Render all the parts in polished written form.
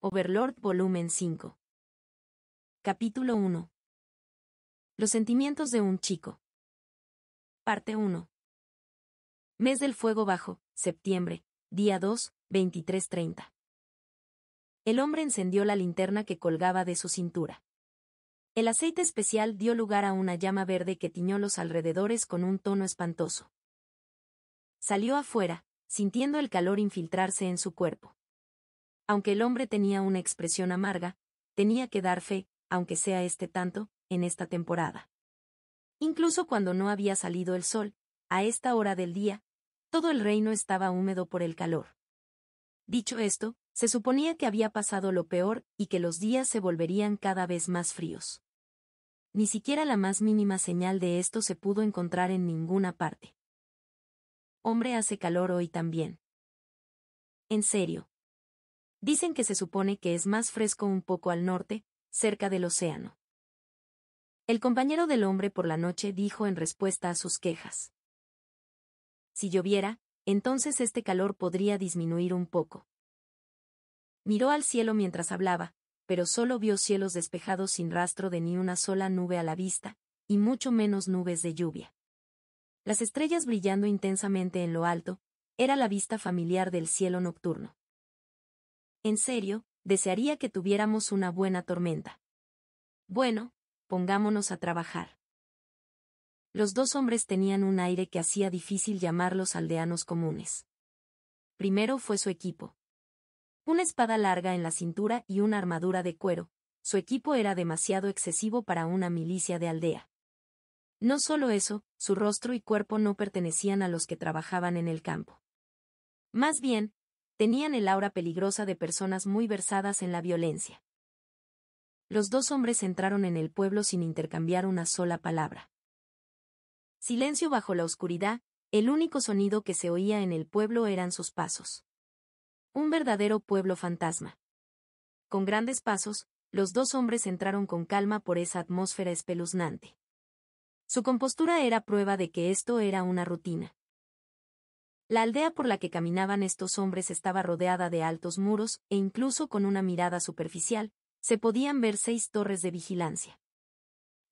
Overlord Volumen 5. Capítulo 1. Los sentimientos de un chico. Parte 1. Mes del fuego bajo, septiembre, día 2, 23:30. El hombre encendió la linterna que colgaba de su cintura. El aceite especial dio lugar a una llama verde que tiñó los alrededores con un tono espantoso. Salió afuera, sintiendo el calor infiltrarse en su cuerpo. Aunque el hombre tenía una expresión amarga, tenía que dar fe, aunque sea tanto, en esta temporada. Incluso cuando no había salido el sol, a esta hora del día, todo el reino estaba húmedo por el calor. Dicho esto, se suponía que había pasado lo peor y que los días se volverían cada vez más fríos. Ni siquiera la más mínima señal de esto se pudo encontrar en ninguna parte. Hombre, hace calor hoy también. En serio. Dicen que se supone que es más fresco un poco al norte, cerca del océano. El compañero del hombre por la noche dijo en respuesta a sus quejas. Si lloviera, entonces este calor podría disminuir un poco. Miró al cielo mientras hablaba, pero solo vio cielos despejados sin rastro de ni una sola nube a la vista, y mucho menos nubes de lluvia. Las estrellas brillando intensamente en lo alto, era la vista familiar del cielo nocturno. En serio, desearía que tuviéramos una buena tormenta. Bueno, pongámonos a trabajar. Los dos hombres tenían un aire que hacía difícil llamarlos aldeanos comunes. Primero fue su equipo. Una espada larga en la cintura y una armadura de cuero, su equipo era demasiado excesivo para una milicia de aldea. No solo eso, su rostro y cuerpo no pertenecían a los que trabajaban en el campo. Más bien, tenían el aura peligrosa de personas muy versadas en la violencia. Los dos hombres entraron en el pueblo sin intercambiar una sola palabra. Silencio bajo la oscuridad, el único sonido que se oía en el pueblo eran sus pasos. Un verdadero pueblo fantasma. Con grandes pasos, los dos hombres entraron con calma por esa atmósfera espeluznante. Su compostura era prueba de que esto era una rutina. La aldea por la que caminaban estos hombres estaba rodeada de altos muros, e incluso con una mirada superficial, se podían ver 6 torres de vigilancia.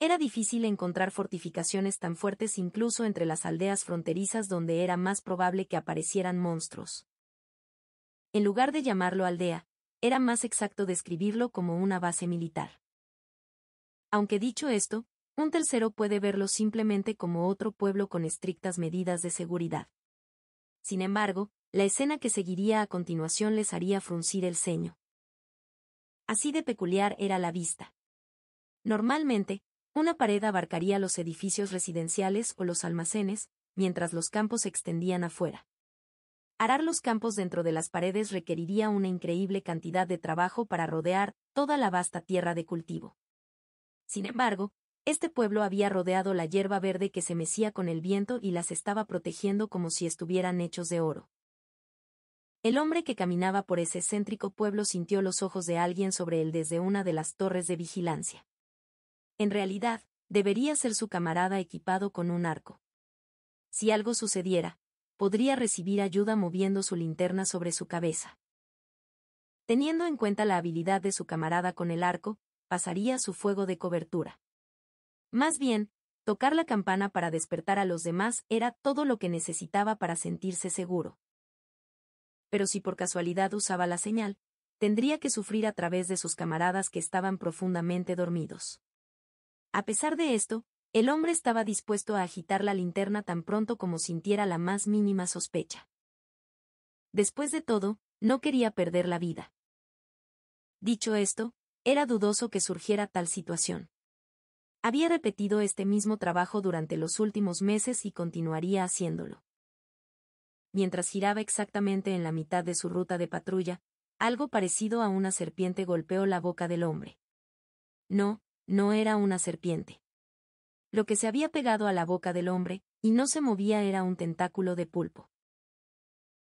Era difícil encontrar fortificaciones tan fuertes incluso entre las aldeas fronterizas donde era más probable que aparecieran monstruos. En lugar de llamarlo aldea, era más exacto describirlo como una base militar. Aunque dicho esto, un tercero puede verlo simplemente como otro pueblo con estrictas medidas de seguridad. Sin embargo, la escena que seguiría a continuación les haría fruncir el ceño. Así de peculiar era la vista. Normalmente, una pared abarcaría los edificios residenciales o los almacenes, mientras los campos se extendían afuera. Arar los campos dentro de las paredes requeriría una increíble cantidad de trabajo para rodear toda la vasta tierra de cultivo. Sin embargo, este pueblo había rodeado la hierba verde que se mecía con el viento y las estaba protegiendo como si estuvieran hechos de oro. El hombre que caminaba por ese céntrico pueblo sintió los ojos de alguien sobre él desde una de las torres de vigilancia. En realidad, debería ser su camarada equipado con un arco. Si algo sucediera, podría recibir ayuda moviendo su linterna sobre su cabeza. Teniendo en cuenta la habilidad de su camarada con el arco, pasaría su fuego de cobertura. Más bien, tocar la campana para despertar a los demás era todo lo que necesitaba para sentirse seguro. Pero si por casualidad usaba la señal, tendría que sufrir a través de sus camaradas que estaban profundamente dormidos. A pesar de esto, el hombre estaba dispuesto a agitar la linterna tan pronto como sintiera la más mínima sospecha. Después de todo, no quería perder la vida. Dicho esto, era dudoso que surgiera tal situación. Había repetido este mismo trabajo durante los últimos meses y continuaría haciéndolo. Mientras giraba exactamente en la mitad de su ruta de patrulla, algo parecido a una serpiente golpeó la boca del hombre. No, no era una serpiente. Lo que se había pegado a la boca del hombre, y no se movía, era un tentáculo de pulpo.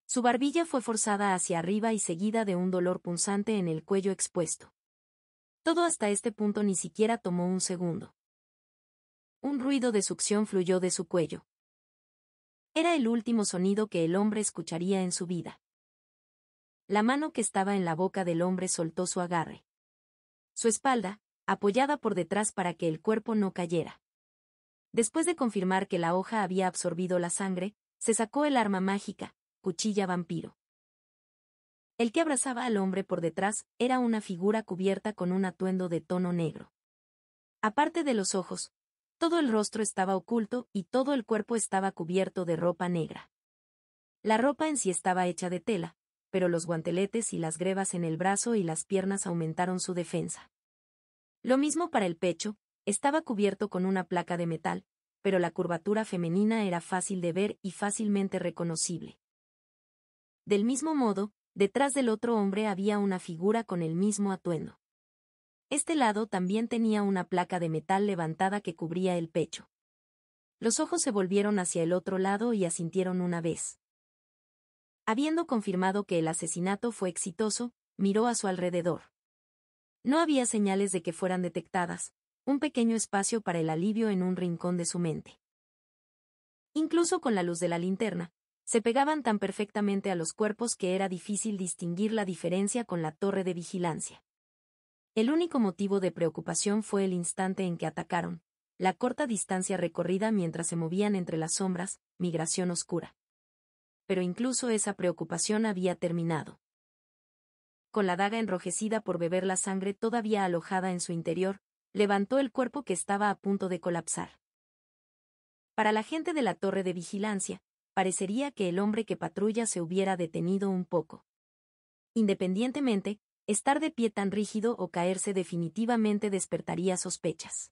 Su barbilla fue forzada hacia arriba y seguida de un dolor punzante en el cuello expuesto. Todo hasta este punto ni siquiera tomó un segundo. Un ruido de succión fluyó de su cuello. Era el último sonido que el hombre escucharía en su vida. la mano que estaba en la boca del hombre soltó su agarre. Su espalda, apoyada por detrás para que el cuerpo no cayera. Después de confirmar que la hoja había absorbido la sangre, se sacó el arma mágica, cuchilla vampiro. El que abrazaba al hombre por detrás era una figura cubierta con un atuendo de tono negro. Aparte de los ojos, todo el rostro estaba oculto y todo el cuerpo estaba cubierto de ropa negra. La ropa en sí estaba hecha de tela, pero los guanteletes y las grebas en el brazo y las piernas aumentaron su defensa. Lo mismo para el pecho, estaba cubierto con una placa de metal, pero la curvatura femenina era fácil de ver y fácilmente reconocible. Del mismo modo, detrás del otro hombre había una figura con el mismo atuendo. Este lado también tenía una placa de metal levantada que cubría el pecho. Los ojos se volvieron hacia el otro lado y asintieron una vez. Habiendo confirmado que el asesinato fue exitoso, miró a su alrededor. No había señales de que fueran detectadas, un pequeño espacio para el alivio en un rincón de su mente. Incluso con la luz de la linterna, se pegaban tan perfectamente a los cuerpos que era difícil distinguir la diferencia con la torre de vigilancia. El único motivo de preocupación fue el instante en que atacaron, la corta distancia recorrida mientras se movían entre las sombras, migración oscura. Pero incluso esa preocupación había terminado. Con la daga enrojecida por beber la sangre todavía alojada en su interior, levantó el cuerpo que estaba a punto de colapsar. Para la gente de la torre de vigilancia, parecería que el hombre que patrulla se hubiera detenido un poco. Independientemente, estar de pie tan rígido o caerse definitivamente despertaría sospechas.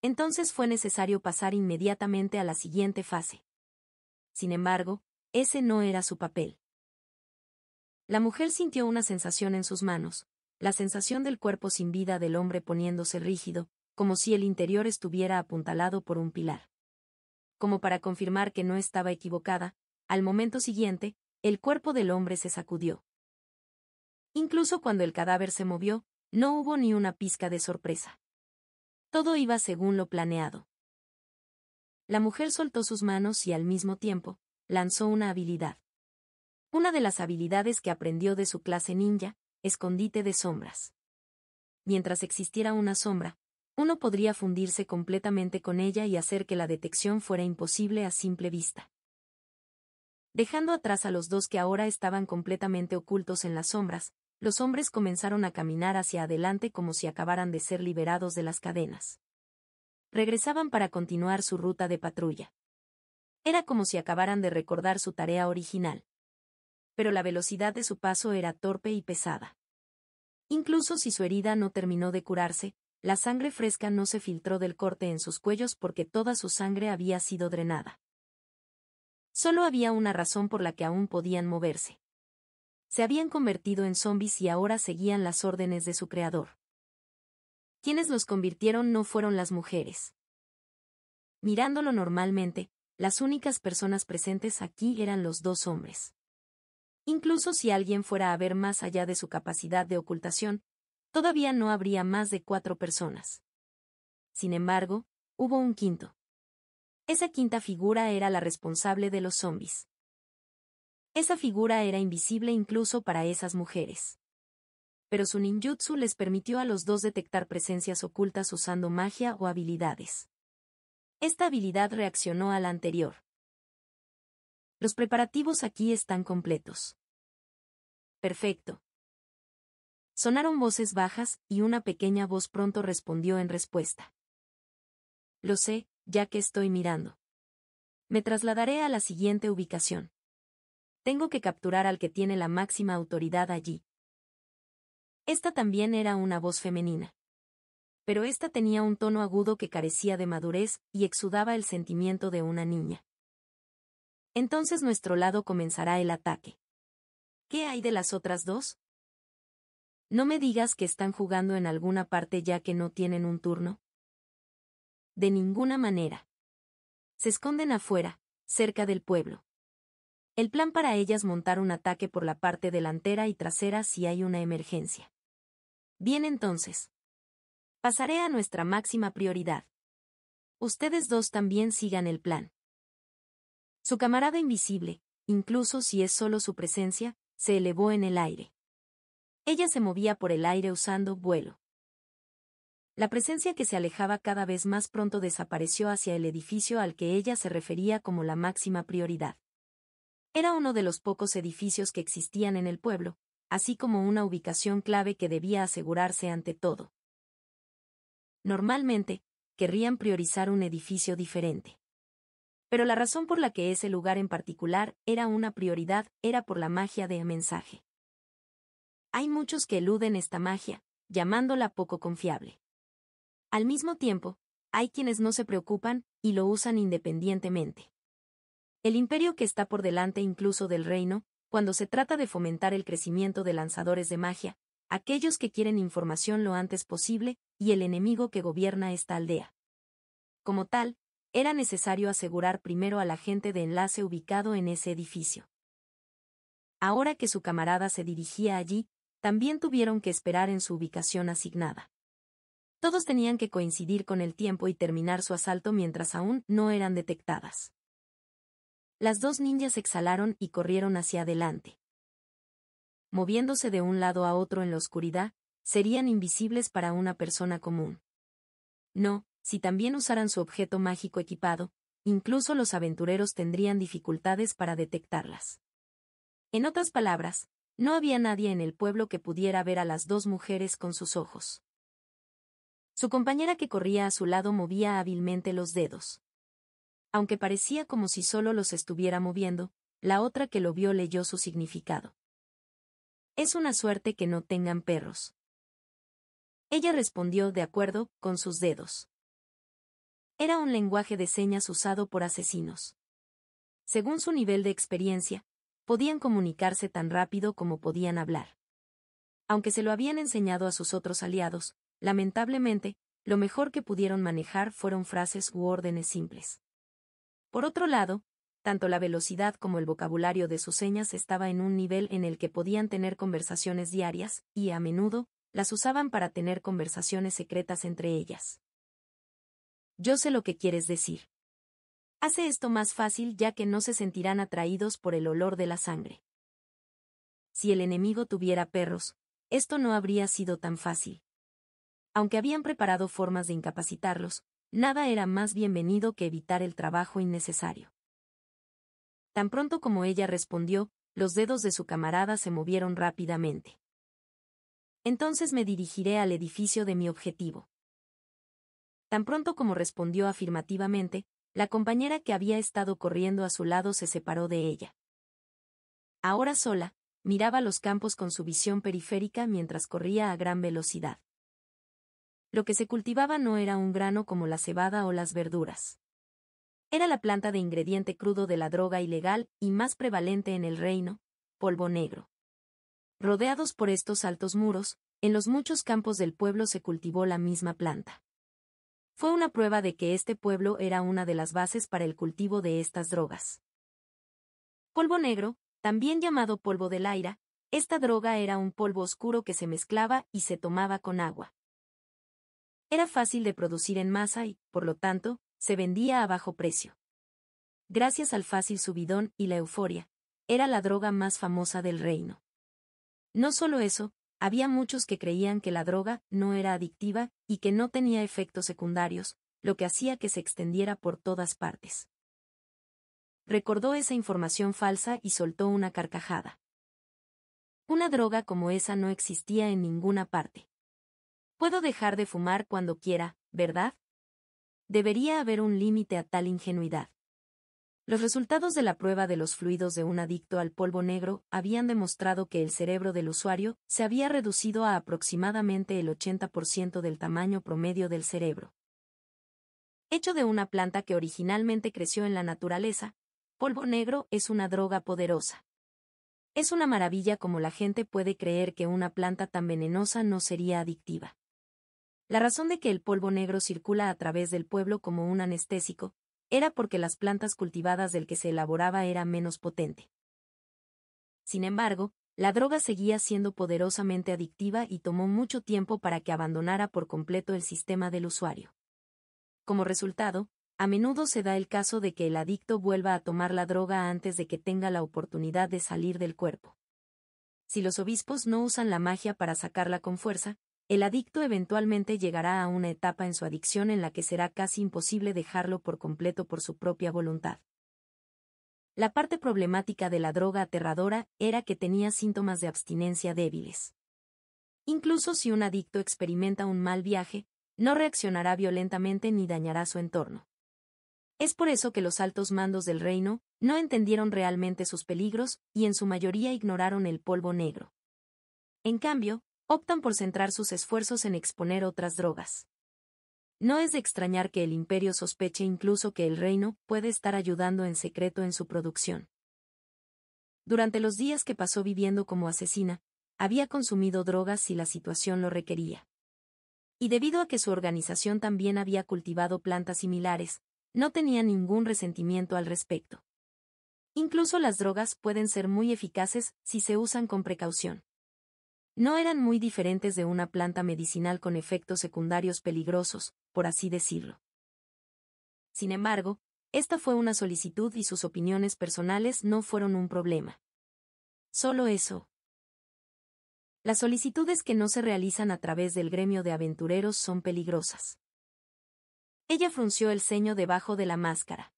Entonces fue necesario pasar inmediatamente a la siguiente fase. Sin embargo, ese no era su papel. La mujer sintió una sensación en sus manos, la sensación del cuerpo sin vida del hombre poniéndose rígido, como si el interior estuviera apuntalado por un pilar. Como para confirmar que no estaba equivocada, al momento siguiente, el cuerpo del hombre se sacudió. Incluso cuando el cadáver se movió, no hubo ni una pizca de sorpresa. Todo iba según lo planeado. La mujer soltó sus manos y al mismo tiempo, lanzó una habilidad. Una de las habilidades que aprendió de su clase ninja, escondite de sombras. Mientras existiera una sombra, uno podría fundirse completamente con ella y hacer que la detección fuera imposible a simple vista. Dejando atrás a los dos que ahora estaban completamente ocultos en las sombras, los hombres comenzaron a caminar hacia adelante como si acabaran de ser liberados de las cadenas. Regresaban para continuar su ruta de patrulla. Era como si acabaran de recordar su tarea original. Pero la velocidad de su paso era torpe y pesada. Incluso si su herida no terminó de curarse, la sangre fresca no se filtró del corte en sus cuellos porque toda su sangre había sido drenada. Solo había una razón por la que aún podían moverse. Se habían convertido en zombies y ahora seguían las órdenes de su creador. Quienes los convirtieron no fueron las mujeres. Mirándolo normalmente, las únicas personas presentes aquí eran los dos hombres. Incluso si alguien fuera a ver más allá de su capacidad de ocultación, todavía no habría más de 4 personas. Sin embargo, hubo un quinto. Esa quinta figura era la responsable de los zombies. Esa figura era invisible incluso para esas mujeres. Pero su ninjutsu les permitió a los dos detectar presencias ocultas usando magia o habilidades. Esta habilidad reaccionó a la anterior. Los preparativos aquí están completos. Perfecto. Sonaron voces bajas y una pequeña voz pronto respondió en respuesta. Lo sé, ya que estoy mirando. Me trasladaré a la siguiente ubicación. Tengo que capturar al que tiene la máxima autoridad allí. Esta también era una voz femenina. Pero esta tenía un tono agudo que carecía de madurez y exudaba el sentimiento de una niña. Entonces nuestro lado comenzará el ataque. ¿Qué hay de las otras dos? No me digas que están jugando en alguna parte ya que no tienen un turno. De ninguna manera. Se esconden afuera, cerca del pueblo. El plan para ellas montar un ataque por la parte delantera y trasera si hay una emergencia. Bien entonces. Pasaré a nuestra máxima prioridad. Ustedes dos también sigan el plan. Su camarada invisible, incluso si es solo su presencia, se elevó en el aire. Ella se movía por el aire usando vuelo. La presencia que se alejaba cada vez más pronto desapareció hacia el edificio al que ella se refería como la máxima prioridad. Era uno de los pocos edificios que existían en el pueblo, así como una ubicación clave que debía asegurarse ante todo. Normalmente, querrían priorizar un edificio diferente. Pero la razón por la que ese lugar en particular era una prioridad era por la magia de mensaje. Hay muchos que eluden esta magia, llamándola poco confiable. Al mismo tiempo, hay quienes no se preocupan y lo usan independientemente. El imperio que está por delante incluso del reino, cuando se trata de fomentar el crecimiento de lanzadores de magia, aquellos que quieren información lo antes posible, y el enemigo que gobierna esta aldea. Como tal, era necesario asegurar primero al agente de enlace ubicado en ese edificio. Ahora que su camarada se dirigía allí, también tuvieron que esperar en su ubicación asignada. Todos tenían que coincidir con el tiempo y terminar su asalto mientras aún no eran detectadas. Las dos ninjas exhalaron y corrieron hacia adelante. Moviéndose de un lado a otro en la oscuridad, serían invisibles para una persona común. No, si también usaran su objeto mágico equipado, incluso los aventureros tendrían dificultades para detectarlas. En otras palabras, no había nadie en el pueblo que pudiera ver a las dos mujeres con sus ojos. Su compañera que corría a su lado movía hábilmente los dedos. Aunque parecía como si solo los estuviera moviendo, la otra que lo vio leyó su significado. Es una suerte que no tengan perros. Ella respondió de acuerdo, con sus dedos. Era un lenguaje de señas usado por asesinos. Según su nivel de experiencia, podían comunicarse tan rápido como podían hablar. Aunque se lo habían enseñado a sus otros aliados, lamentablemente, lo mejor que pudieron manejar fueron frases u órdenes simples. Por otro lado, tanto la velocidad como el vocabulario de sus señas estaba en un nivel en el que podían tener conversaciones diarias, y a menudo, las usaban para tener conversaciones secretas entre ellas. Yo sé lo que quieres decir. Hace esto más fácil ya que no se sentirán atraídos por el olor de la sangre. Si el enemigo tuviera perros, esto no habría sido tan fácil. Aunque habían preparado formas de incapacitarlos, nada era más bienvenido que evitar el trabajo innecesario. Tan pronto como ella respondió, los dedos de su camarada se movieron rápidamente. Entonces me dirigiré al edificio de mi objetivo. Tan pronto como respondió afirmativamente, la compañera que había estado corriendo a su lado se separó de ella. Ahora sola, miraba los campos con su visión periférica mientras corría a gran velocidad. Lo que se cultivaba no era un grano como la cebada o las verduras. Era la planta de ingrediente crudo de la droga ilegal y más prevalente en el reino, polvo negro. Rodeados por estos altos muros, en los muchos campos del pueblo se cultivó la misma planta. Fue una prueba de que este pueblo era una de las bases para el cultivo de estas drogas. Polvo negro, también llamado polvo del aire, esta droga era un polvo oscuro que se mezclaba y se tomaba con agua. Era fácil de producir en masa y, por lo tanto, se vendía a bajo precio. Gracias al fácil subidón y la euforia, era la droga más famosa del reino. No solo eso, había muchos que creían que la droga no era adictiva y que no tenía efectos secundarios, lo que hacía que se extendiera por todas partes. Recordó esa información falsa y soltó una carcajada. Una droga como esa no existía en ninguna parte. Puedo dejar de fumar cuando quiera, ¿verdad? Debería haber un límite a tal ingenuidad. Los resultados de la prueba de los fluidos de un adicto al polvo negro habían demostrado que el cerebro del usuario se había reducido a aproximadamente el 80% del tamaño promedio del cerebro. Hecho de una planta que originalmente creció en la naturaleza, polvo negro es una droga poderosa. Es una maravilla como la gente puede creer que una planta tan venenosa no sería adictiva. La razón de que el polvo negro circula a través del pueblo como un anestésico, era porque las plantas cultivadas del que se elaboraba era menos potente. Sin embargo, la droga seguía siendo poderosamente adictiva y tomó mucho tiempo para que abandonara por completo el sistema del usuario. Como resultado, a menudo se da el caso de que el adicto vuelva a tomar la droga antes de que tenga la oportunidad de salir del cuerpo. Si los obispos no usan la magia para sacarla con fuerza, el adicto eventualmente llegará a una etapa en su adicción en la que será casi imposible dejarlo por completo por su propia voluntad. La parte problemática de la droga aterradora era que tenía síntomas de abstinencia débiles. Incluso si un adicto experimenta un mal viaje, no reaccionará violentamente ni dañará su entorno. Es por eso que los altos mandos del reino no entendieron realmente sus peligros y en su mayoría ignoraron el polvo negro. En cambio, optan por centrar sus esfuerzos en exponer otras drogas. No es de extrañar que el imperio sospeche incluso que el reino puede estar ayudando en secreto en su producción. Durante los días que pasó viviendo como asesina, había consumido drogas si la situación lo requería. Y debido a que su organización también había cultivado plantas similares, no tenía ningún resentimiento al respecto. Incluso las drogas pueden ser muy eficaces si se usan con precaución. No eran muy diferentes de una planta medicinal con efectos secundarios peligrosos, por así decirlo. Sin embargo, esta fue una solicitud y sus opiniones personales no fueron un problema. Solo eso. Las solicitudes que no se realizan a través del gremio de aventureros son peligrosas. Ella frunció el ceño debajo de la máscara.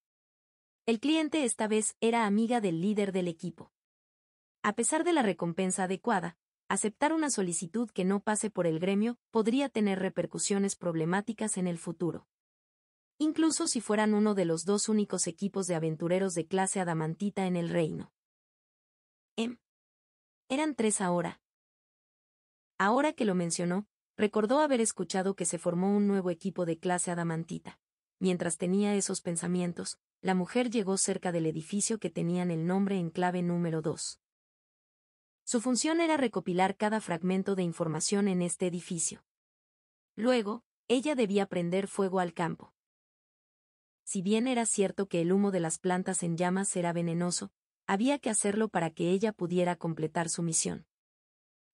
El cliente esta vez era amiga del líder del equipo. A pesar de la recompensa adecuada, aceptar una solicitud que no pase por el gremio podría tener repercusiones problemáticas en el futuro. Incluso si fueran uno de los dos únicos equipos de aventureros de clase adamantita en el reino. Eran 3 ahora. Ahora que lo mencionó, recordó haber escuchado que se formó un nuevo equipo de clase adamantita. Mientras tenía esos pensamientos, la mujer llegó cerca del edificio que tenían el nombre en clave número 2. Su función era recopilar cada fragmento de información en este edificio. Luego, ella debía prender fuego al campo. Si bien era cierto que el humo de las plantas en llamas era venenoso, había que hacerlo para que ella pudiera completar su misión.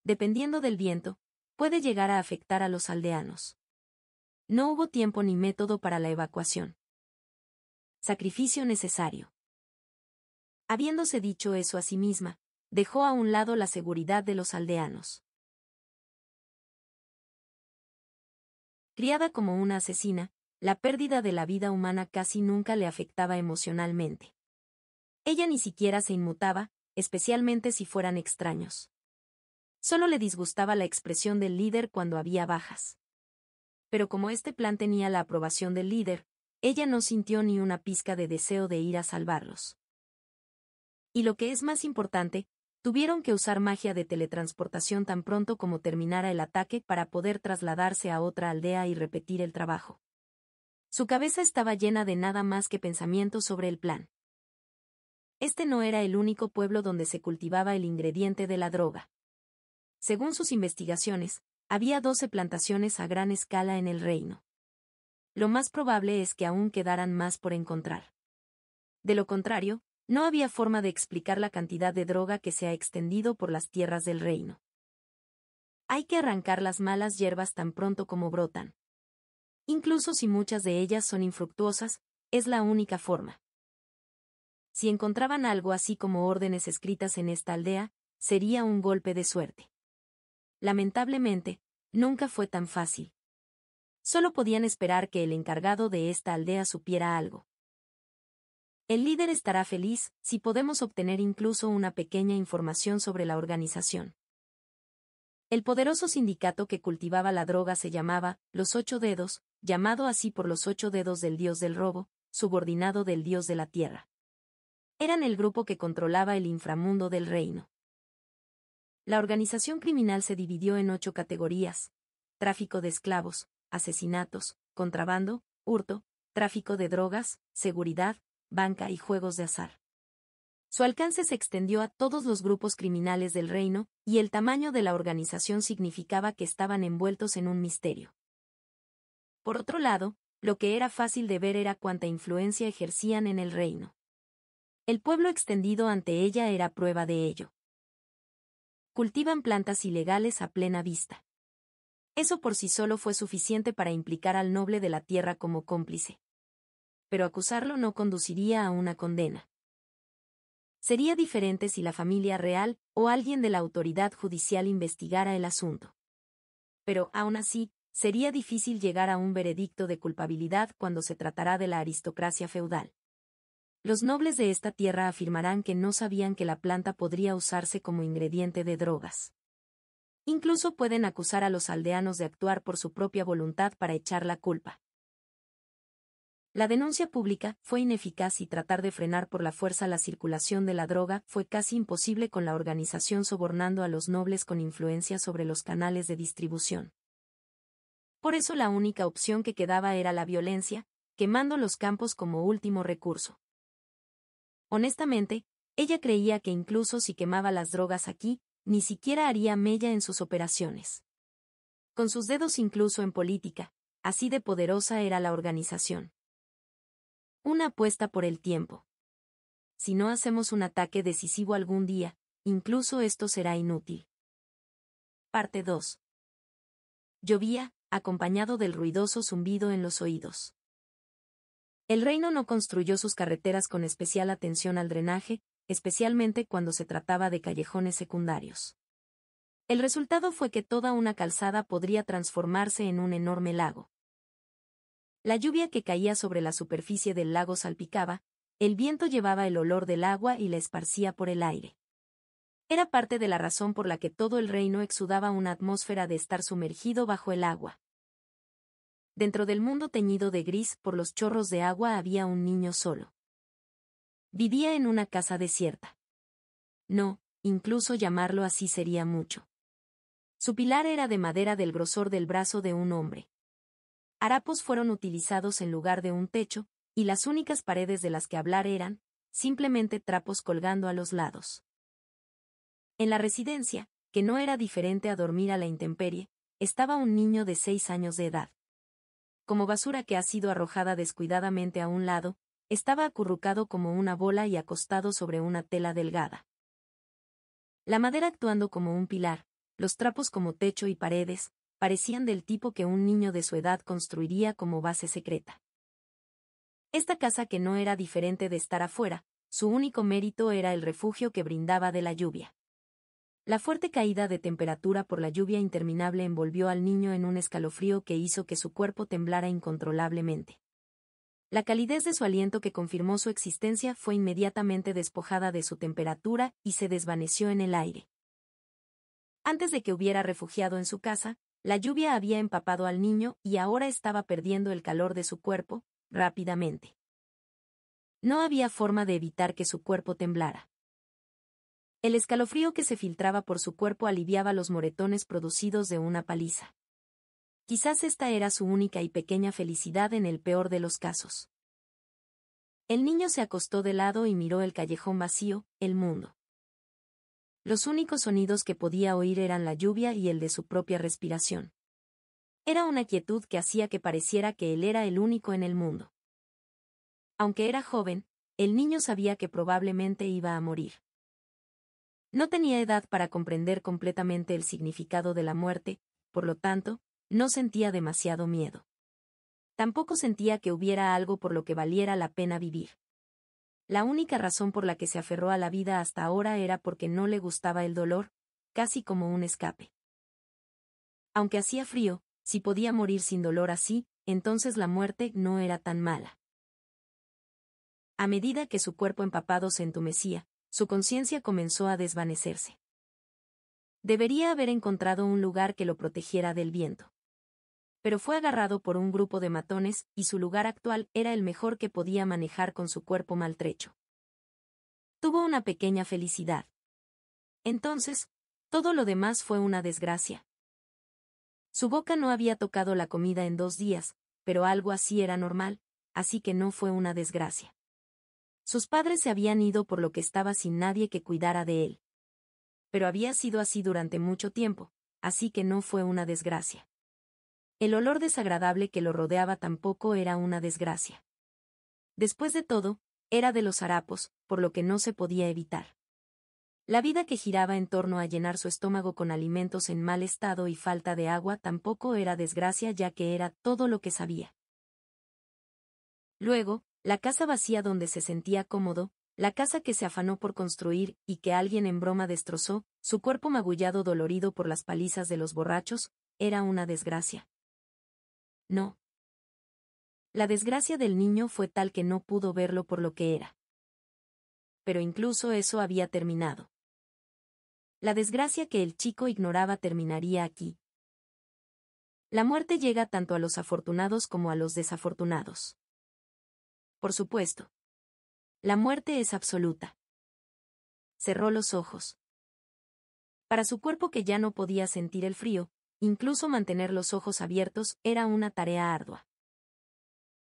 Dependiendo del viento, puede llegar a afectar a los aldeanos. No hubo tiempo ni método para la evacuación. Sacrificio necesario. Habiéndose dicho eso a sí misma, dejó a un lado la seguridad de los aldeanos. Criada como una asesina, la pérdida de la vida humana casi nunca le afectaba emocionalmente. Ella ni siquiera se inmutaba, especialmente si fueran extraños. Solo le disgustaba la expresión del líder cuando había bajas. Pero como este plan tenía la aprobación del líder, ella no sintió ni una pizca de deseo de ir a salvarlos. Y lo que es más importante, tuvieron que usar magia de teletransportación tan pronto como terminara el ataque para poder trasladarse a otra aldea y repetir el trabajo. Su cabeza estaba llena de nada más que pensamientos sobre el plan. Este no era el único pueblo donde se cultivaba el ingrediente de la droga. Según sus investigaciones, había 12 plantaciones a gran escala en el reino. Lo más probable es que aún quedaran más por encontrar. De lo contrario, no había forma de explicar la cantidad de droga que se ha extendido por las tierras del reino. Hay que arrancar las malas hierbas tan pronto como brotan. Incluso si muchas de ellas son infructuosas, es la única forma. Si encontraban algo así como órdenes escritas en esta aldea, sería un golpe de suerte. Lamentablemente, nunca fue tan fácil. Solo podían esperar que el encargado de esta aldea supiera algo. El líder estará feliz si podemos obtener incluso una pequeña información sobre la organización. El poderoso sindicato que cultivaba la droga se llamaba Los 8 Dedos, llamado así por los 8 dedos del dios del robo, subordinado del dios de la tierra. Eran el grupo que controlaba el inframundo del reino. La organización criminal se dividió en 8 categorías: tráfico de esclavos, asesinatos, contrabando, hurto, tráfico de drogas, seguridad, banca y juegos de azar. Su alcance se extendió a todos los grupos criminales del reino, y el tamaño de la organización significaba que estaban envueltos en un misterio. Por otro lado, lo que era fácil de ver era cuánta influencia ejercían en el reino. El pueblo extendido ante ella era prueba de ello. Cultivan plantas ilegales a plena vista. Eso por sí solo fue suficiente para implicar al noble de la tierra como cómplice. Pero acusarlo no conduciría a una condena. Sería diferente si la familia real o alguien de la autoridad judicial investigara el asunto. Pero, aún así, sería difícil llegar a un veredicto de culpabilidad cuando se tratará de la aristocracia feudal. Los nobles de esta tierra afirmarán que no sabían que la planta podría usarse como ingrediente de drogas. Incluso pueden acusar a los aldeanos de actuar por su propia voluntad para echar la culpa. La denuncia pública fue ineficaz y tratar de frenar por la fuerza la circulación de la droga fue casi imposible con la organización sobornando a los nobles con influencia sobre los canales de distribución. Por eso la única opción que quedaba era la violencia, quemando los campos como último recurso. Honestamente, ella creía que incluso si quemaba las drogas aquí, ni siquiera haría mella en sus operaciones. Con sus dedos incluso en política, así de poderosa era la organización. Una apuesta por el tiempo. Si no hacemos un ataque decisivo algún día, incluso esto será inútil. Parte 2. Llovía, acompañado del ruidoso zumbido en los oídos. El reino no construyó sus carreteras con especial atención al drenaje, especialmente cuando se trataba de callejones secundarios. El resultado fue que toda una calzada podría transformarse en un enorme lago. La lluvia que caía sobre la superficie del lago salpicaba, el viento llevaba el olor del agua y la esparcía por el aire. Era parte de la razón por la que todo el reino exudaba una atmósfera de estar sumergido bajo el agua. Dentro del mundo teñido de gris por los chorros de agua había un niño solo. Vivía en una casa desierta. No, incluso llamarlo así sería mucho. Su pilar era de madera del grosor del brazo de un hombre. Harapos fueron utilizados en lugar de un techo, y las únicas paredes de las que hablar eran, simplemente trapos colgando a los lados. En la residencia, que no era diferente a dormir a la intemperie, estaba un niño de 6 años de edad. Como basura que ha sido arrojada descuidadamente a un lado, estaba acurrucado como una bola y acostado sobre una tela delgada. La madera actuando como un pilar, los trapos como techo y paredes, parecían del tipo que un niño de su edad construiría como base secreta. Esta casa que no era diferente de estar afuera, su único mérito era el refugio que brindaba de la lluvia. La fuerte caída de temperatura por la lluvia interminable envolvió al niño en un escalofrío que hizo que su cuerpo temblara incontrolablemente. La calidez de su aliento que confirmó su existencia fue inmediatamente despojada de su temperatura y se desvaneció en el aire. Antes de que hubiera refugiado en su casa, la lluvia había empapado al niño y ahora estaba perdiendo el calor de su cuerpo, rápidamente. No había forma de evitar que su cuerpo temblara. El escalofrío que se filtraba por su cuerpo aliviaba los moretones producidos de una paliza. Quizás esta era su única y pequeña felicidad en el peor de los casos. El niño se acostó de lado y miró el callejón vacío, el mundo. Los únicos sonidos que podía oír eran la lluvia y el de su propia respiración. Era una quietud que hacía que pareciera que él era el único en el mundo. Aunque era joven, el niño sabía que probablemente iba a morir. No tenía edad para comprender completamente el significado de la muerte, por lo tanto, no sentía demasiado miedo. Tampoco sentía que hubiera algo por lo que valiera la pena vivir. La única razón por la que se aferró a la vida hasta ahora era porque no le gustaba el dolor, casi como un escape. Aunque hacía frío, si podía morir sin dolor así, entonces la muerte no era tan mala. A medida que su cuerpo empapado se entumecía, su conciencia comenzó a desvanecerse. Debería haber encontrado un lugar que lo protegiera del viento. Pero fue agarrado por un grupo de matones, y su lugar actual era el mejor que podía manejar con su cuerpo maltrecho. Tuvo una pequeña felicidad. Entonces, todo lo demás fue una desgracia. Su boca no había tocado la comida en 2 días, pero algo así era normal, así que no fue una desgracia. Sus padres se habían ido por lo que estaba sin nadie que cuidara de él. Pero había sido así durante mucho tiempo, así que no fue una desgracia. El olor desagradable que lo rodeaba tampoco era una desgracia. Después de todo, era de los harapos, por lo que no se podía evitar. La vida que giraba en torno a llenar su estómago con alimentos en mal estado y falta de agua tampoco era desgracia ya que era todo lo que sabía. Luego, la casa vacía donde se sentía cómodo, la casa que se afanó por construir y que alguien en broma destrozó, su cuerpo magullado dolorido por las palizas de los borrachos, era una desgracia. No. La desgracia del niño fue tal que no pudo verlo por lo que era. Pero incluso eso había terminado. La desgracia que el chico ignoraba terminaría aquí. La muerte llega tanto a los afortunados como a los desafortunados. Por supuesto. La muerte es absoluta. Cerró los ojos. Para su cuerpo que ya no podía sentir el frío, incluso mantener los ojos abiertos era una tarea ardua.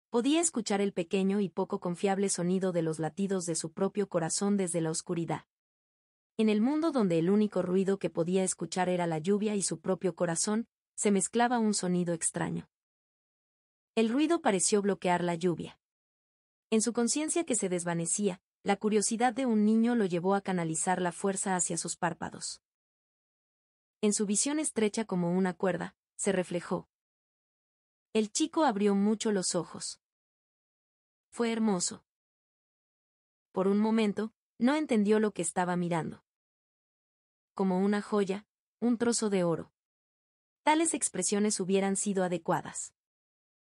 Podía escuchar el pequeño y poco confiable sonido de los latidos de su propio corazón desde la oscuridad. En el mundo donde el único ruido que podía escuchar era la lluvia y su propio corazón, se mezclaba un sonido extraño. El ruido pareció bloquear la lluvia. En su conciencia que se desvanecía, la curiosidad de un niño lo llevó a canalizar la fuerza hacia sus párpados. En su visión estrecha como una cuerda, se reflejó. El chico abrió mucho los ojos. Fue hermoso. Por un momento, no entendió lo que estaba mirando. Como una joya, un trozo de oro. Tales expresiones hubieran sido adecuadas.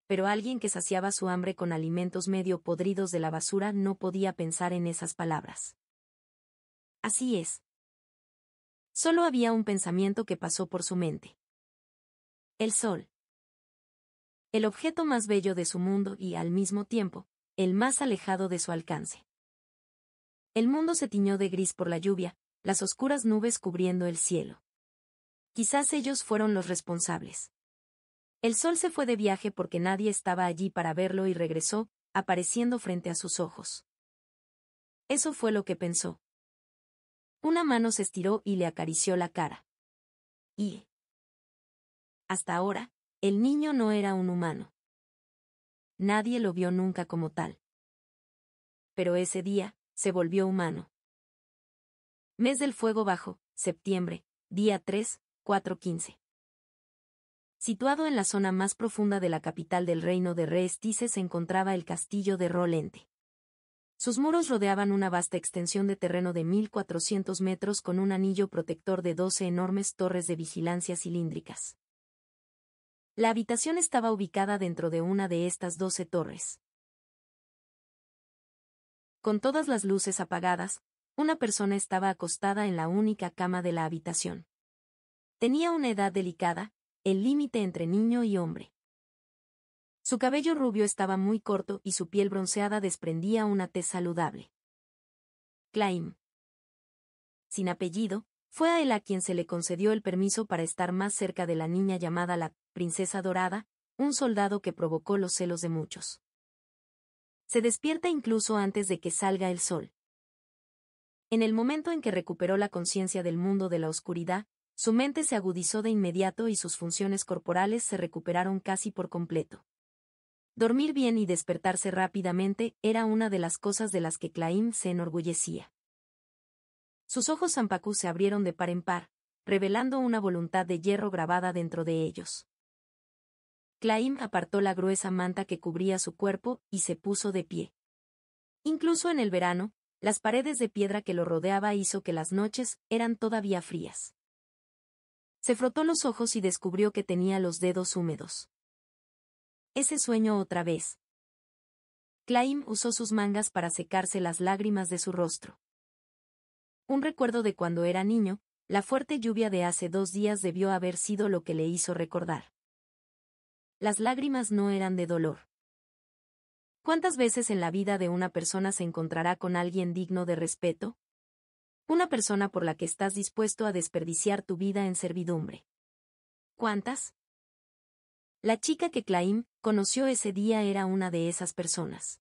Pero alguien que saciaba su hambre con alimentos medio podridos de la basura no podía pensar en esas palabras. Así es. Solo había un pensamiento que pasó por su mente. El sol. El objeto más bello de su mundo y, al mismo tiempo, el más alejado de su alcance. El mundo se tiñó de gris por la lluvia, las oscuras nubes cubriendo el cielo. Quizás ellos fueron los responsables. El sol se fue de viaje porque nadie estaba allí para verlo y regresó, apareciendo frente a sus ojos. Eso fue lo que pensó. Una mano se estiró y le acarició la cara. Y... hasta ahora, el niño no era un humano. Nadie lo vio nunca como tal. Pero ese día, se volvió humano. Mes del fuego bajo, septiembre, día 3, 4:15. Situado en la zona más profunda de la capital del reino de Reestice se encontraba el castillo de Rolente. Sus muros rodeaban una vasta extensión de terreno de 1400 metros con un anillo protector de 12 enormes torres de vigilancia cilíndricas. La habitación estaba ubicada dentro de una de estas 12 torres. Con todas las luces apagadas, una persona estaba acostada en la única cama de la habitación. Tenía una edad delicada, el límite entre niño y hombre. Su cabello rubio estaba muy corto y su piel bronceada desprendía una tez saludable. Claim. Sin apellido, fue a él a quien se le concedió el permiso para estar más cerca de la niña llamada la Princesa Dorada, un soldado que provocó los celos de muchos. Se despierta incluso antes de que salga el sol. En el momento en que recuperó la conciencia del mundo de la oscuridad, su mente se agudizó de inmediato y sus funciones corporales se recuperaron casi por completo. Dormir bien y despertarse rápidamente era una de las cosas de las que Claim se enorgullecía. Sus ojos zampacú se abrieron de par en par, revelando una voluntad de hierro grabada dentro de ellos. Claim apartó la gruesa manta que cubría su cuerpo y se puso de pie. Incluso en el verano, las paredes de piedra que lo rodeaba hizo que las noches eran todavía frías. Se frotó los ojos y descubrió que tenía los dedos húmedos. Ese sueño otra vez. Claim usó sus mangas para secarse las lágrimas de su rostro. Un recuerdo de cuando era niño, la fuerte lluvia de hace 2 días debió haber sido lo que le hizo recordar. Las lágrimas no eran de dolor. ¿Cuántas veces en la vida de una persona se encontrará con alguien digno de respeto? Una persona por la que estás dispuesto a desperdiciar tu vida en servidumbre. ¿Cuántas? La chica que Claim conoció ese día era una de esas personas.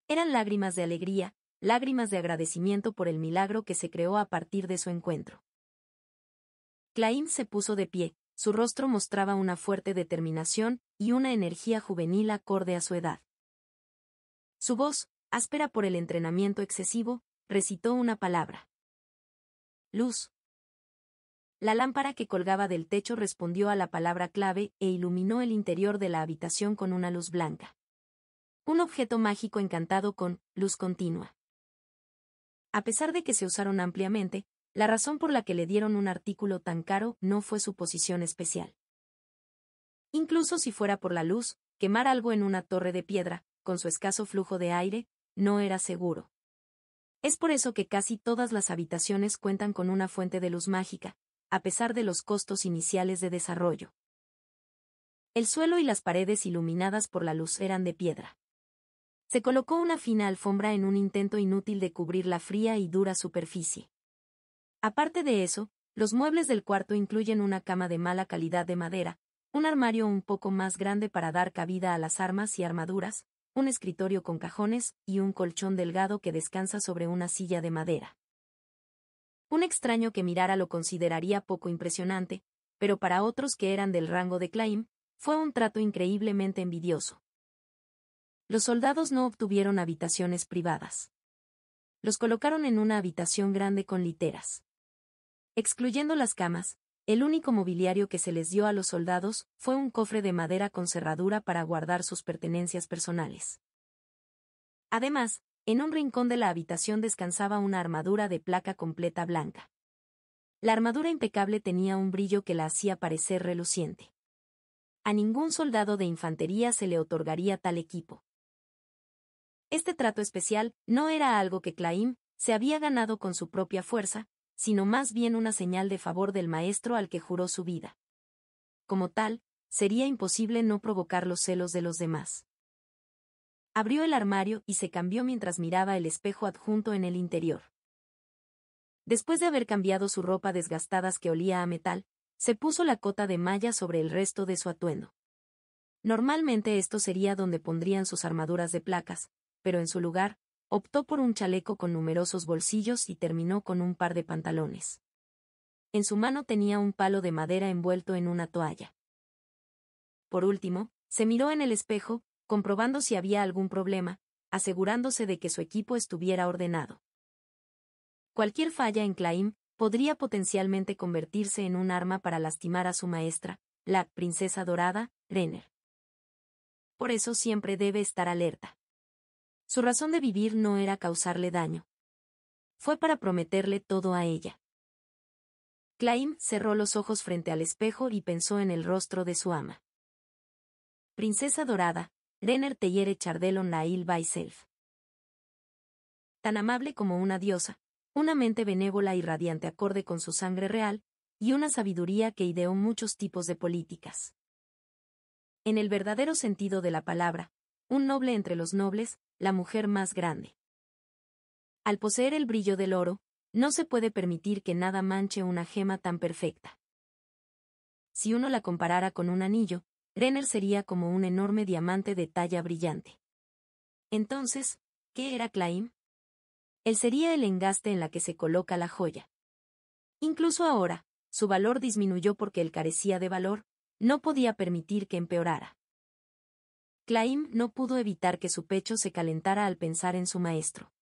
Eran lágrimas de alegría, lágrimas de agradecimiento por el milagro que se creó a partir de su encuentro. Claim se puso de pie, su rostro mostraba una fuerte determinación y una energía juvenil acorde a su edad. Su voz, áspera por el entrenamiento excesivo, recitó una palabra. Luz. La lámpara que colgaba del techo respondió a la palabra clave e iluminó el interior de la habitación con una luz blanca. Un objeto mágico encantado con luz continua. A pesar de que se usaron ampliamente, la razón por la que le dieron un artículo tan caro no fue su posición especial. Incluso si fuera por la luz, quemar algo en una torre de piedra, con su escaso flujo de aire, no era seguro. Es por eso que casi todas las habitaciones cuentan con una fuente de luz mágica, a pesar de los costos iniciales de desarrollo. El suelo y las paredes iluminadas por la luz eran de piedra. Se colocó una fina alfombra en un intento inútil de cubrir la fría y dura superficie. Aparte de eso, los muebles del cuarto incluyen una cama de mala calidad de madera, un armario un poco más grande para dar cabida a las armas y armaduras, un escritorio con cajones y un colchón delgado que descansa sobre una silla de madera. Un extraño que mirara lo consideraría poco impresionante, pero para otros que eran del rango de Claim, fue un trato increíblemente envidioso. Los soldados no obtuvieron habitaciones privadas. Los colocaron en una habitación grande con literas. Excluyendo las camas, el único mobiliario que se les dio a los soldados fue un cofre de madera con cerradura para guardar sus pertenencias personales. Además, en un rincón de la habitación descansaba una armadura de placa completa blanca. La armadura impecable tenía un brillo que la hacía parecer reluciente. A ningún soldado de infantería se le otorgaría tal equipo. Este trato especial no era algo que Claim se había ganado con su propia fuerza, sino más bien una señal de favor del maestro al que juró su vida. Como tal, sería imposible no provocar los celos de los demás. Abrió el armario y se cambió mientras miraba el espejo adjunto en el interior. Después de haber cambiado su ropa desgastadas que olía a metal, se puso la cota de malla sobre el resto de su atuendo. Normalmente esto sería donde pondrían sus armaduras de placas, pero en su lugar, optó por un chaleco con numerosos bolsillos y terminó con un par de pantalones. En su mano tenía un palo de madera envuelto en una toalla. Por último, se miró en el espejo, comprobando si había algún problema, asegurándose de que su equipo estuviera ordenado. Cualquier falla en Claim podría potencialmente convertirse en un arma para lastimar a su maestra, la princesa dorada, Renner. Por eso siempre debe estar alerta. Su razón de vivir no era causarle daño. Fue para prometerle todo a ella. Claim cerró los ojos frente al espejo y pensó en el rostro de su ama. Princesa dorada, Renner Teyere Chardelon Nail Baiself. Tan amable como una diosa, una mente benévola y radiante acorde con su sangre real, y una sabiduría que ideó muchos tipos de políticas. En el verdadero sentido de la palabra, un noble entre los nobles, la mujer más grande. Al poseer el brillo del oro, no se puede permitir que nada manche una gema tan perfecta. Si uno la comparara con un anillo, Renner sería como un enorme diamante de talla brillante. Entonces, ¿qué era Claim? Él sería el engaste en la que se coloca la joya. Incluso ahora, su valor disminuyó porque él carecía de valor, no podía permitir que empeorara. Claim no pudo evitar que su pecho se calentara al pensar en su maestro.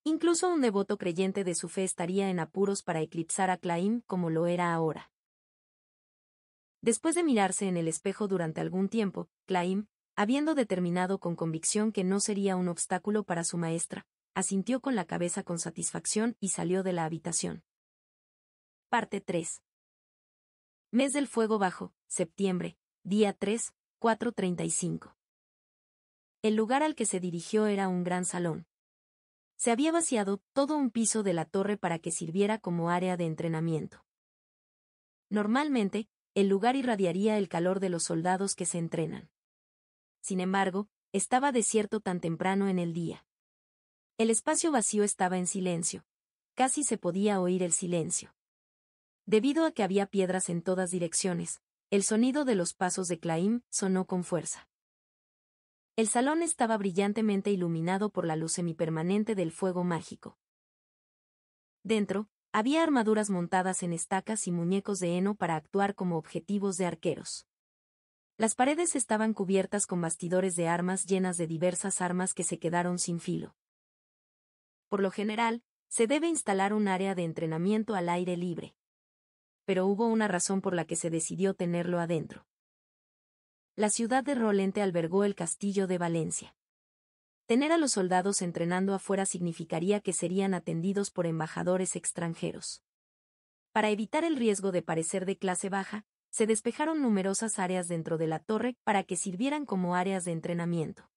Incluso un devoto creyente de su fe estaría en apuros para eclipsar a Claim como lo era ahora. Después de mirarse en el espejo durante algún tiempo, Claim, habiendo determinado con convicción que no sería un obstáculo para su maestra, asintió con la cabeza con satisfacción y salió de la habitación. Parte 3. Mes del Fuego Bajo, septiembre, día 3, 4:35. El lugar al que se dirigió era un gran salón. Se había vaciado todo un piso de la torre para que sirviera como área de entrenamiento. Normalmente, el lugar irradiaría el calor de los soldados que se entrenan. Sin embargo, estaba desierto tan temprano en el día. El espacio vacío estaba en silencio. Casi se podía oír el silencio. Debido a que había piedras en todas direcciones, el sonido de los pasos de Claim sonó con fuerza. El salón estaba brillantemente iluminado por la luz semipermanente del fuego mágico. Dentro, había armaduras montadas en estacas y muñecos de heno para actuar como objetivos de arqueros. Las paredes estaban cubiertas con bastidores de armas llenas de diversas armas que se quedaron sin filo. Por lo general, se debe instalar un área de entrenamiento al aire libre. Pero hubo una razón por la que se decidió tenerlo adentro. la ciudad de Rolente albergó el castillo de Valencia. Tener a los soldados entrenando afuera significaría que serían atendidos por embajadores extranjeros. Para evitar el riesgo de parecer de clase baja, se despejaron numerosas áreas dentro de la torre para que sirvieran como áreas de entrenamiento.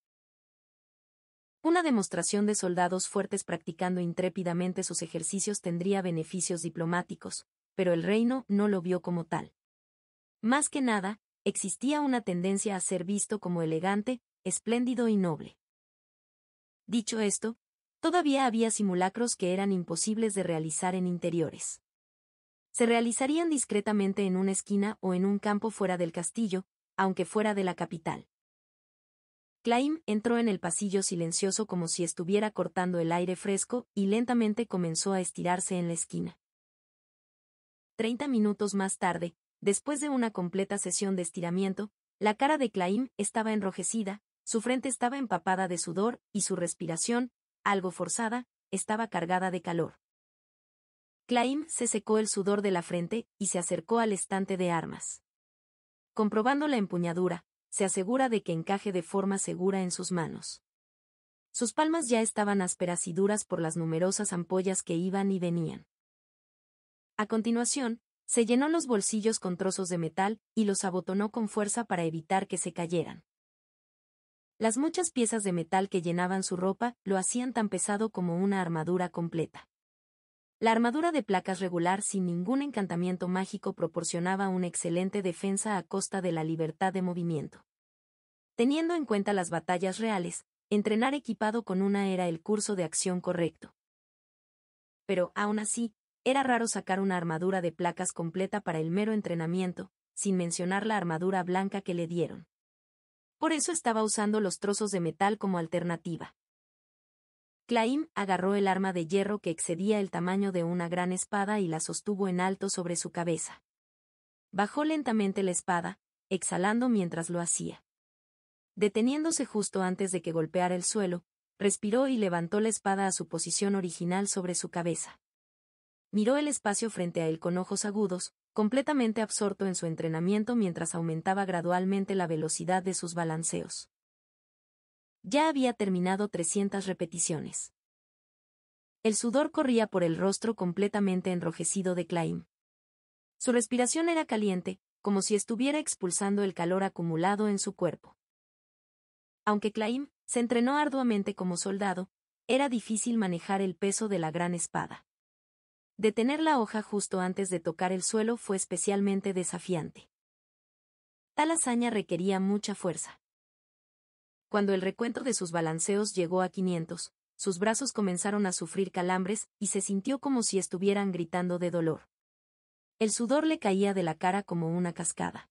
Una demostración de soldados fuertes practicando intrépidamente sus ejercicios tendría beneficios diplomáticos, pero el reino no lo vio como tal. Más que nada, existía una tendencia a ser visto como elegante, espléndido y noble. Dicho esto, todavía había simulacros que eran imposibles de realizar en interiores. Se realizarían discretamente en una esquina o en un campo fuera del castillo, aunque fuera de la capital. Claim entró en el pasillo silencioso como si estuviera cortando el aire fresco y lentamente comenzó a estirarse en la esquina. 30 minutos más tarde, después de una completa sesión de estiramiento, la cara de Claim estaba enrojecida, su frente estaba empapada de sudor y su respiración, algo forzada, estaba cargada de calor. Claim se secó el sudor de la frente y se acercó al estante de armas. Comprobando la empuñadura, se asegura de que encaje de forma segura en sus manos. Sus palmas ya estaban ásperas y duras por las numerosas ampollas que iban y venían. A continuación, se llenó los bolsillos con trozos de metal y los abotonó con fuerza para evitar que se cayeran. Las muchas piezas de metal que llenaban su ropa lo hacían tan pesado como una armadura completa. La armadura de placas regular sin ningún encantamiento mágico proporcionaba una excelente defensa a costa de la libertad de movimiento. Teniendo en cuenta las batallas reales, entrenar equipado con una era el curso de acción correcto. Pero, aún así, era raro sacar una armadura de placas completa para el mero entrenamiento, sin mencionar la armadura blanca que le dieron. Por eso estaba usando los trozos de metal como alternativa. Claim agarró el arma de hierro que excedía el tamaño de una gran espada y la sostuvo en alto sobre su cabeza. Bajó lentamente la espada, exhalando mientras lo hacía. Deteniéndose justo antes de que golpeara el suelo, respiró y levantó la espada a su posición original sobre su cabeza. Miró el espacio frente a él con ojos agudos, completamente absorto en su entrenamiento mientras aumentaba gradualmente la velocidad de sus balanceos. Ya había terminado 300 repeticiones. El sudor corría por el rostro completamente enrojecido de Claim. Su respiración era caliente, como si estuviera expulsando el calor acumulado en su cuerpo. Aunque Claim se entrenó arduamente como soldado, era difícil manejar el peso de la gran espada. Detener la hoja justo antes de tocar el suelo fue especialmente desafiante. Tal hazaña requería mucha fuerza. Cuando el recuento de sus balanceos llegó a 500, sus brazos comenzaron a sufrir calambres y se sintió como si estuvieran gritando de dolor. El sudor le caía de la cara como una cascada.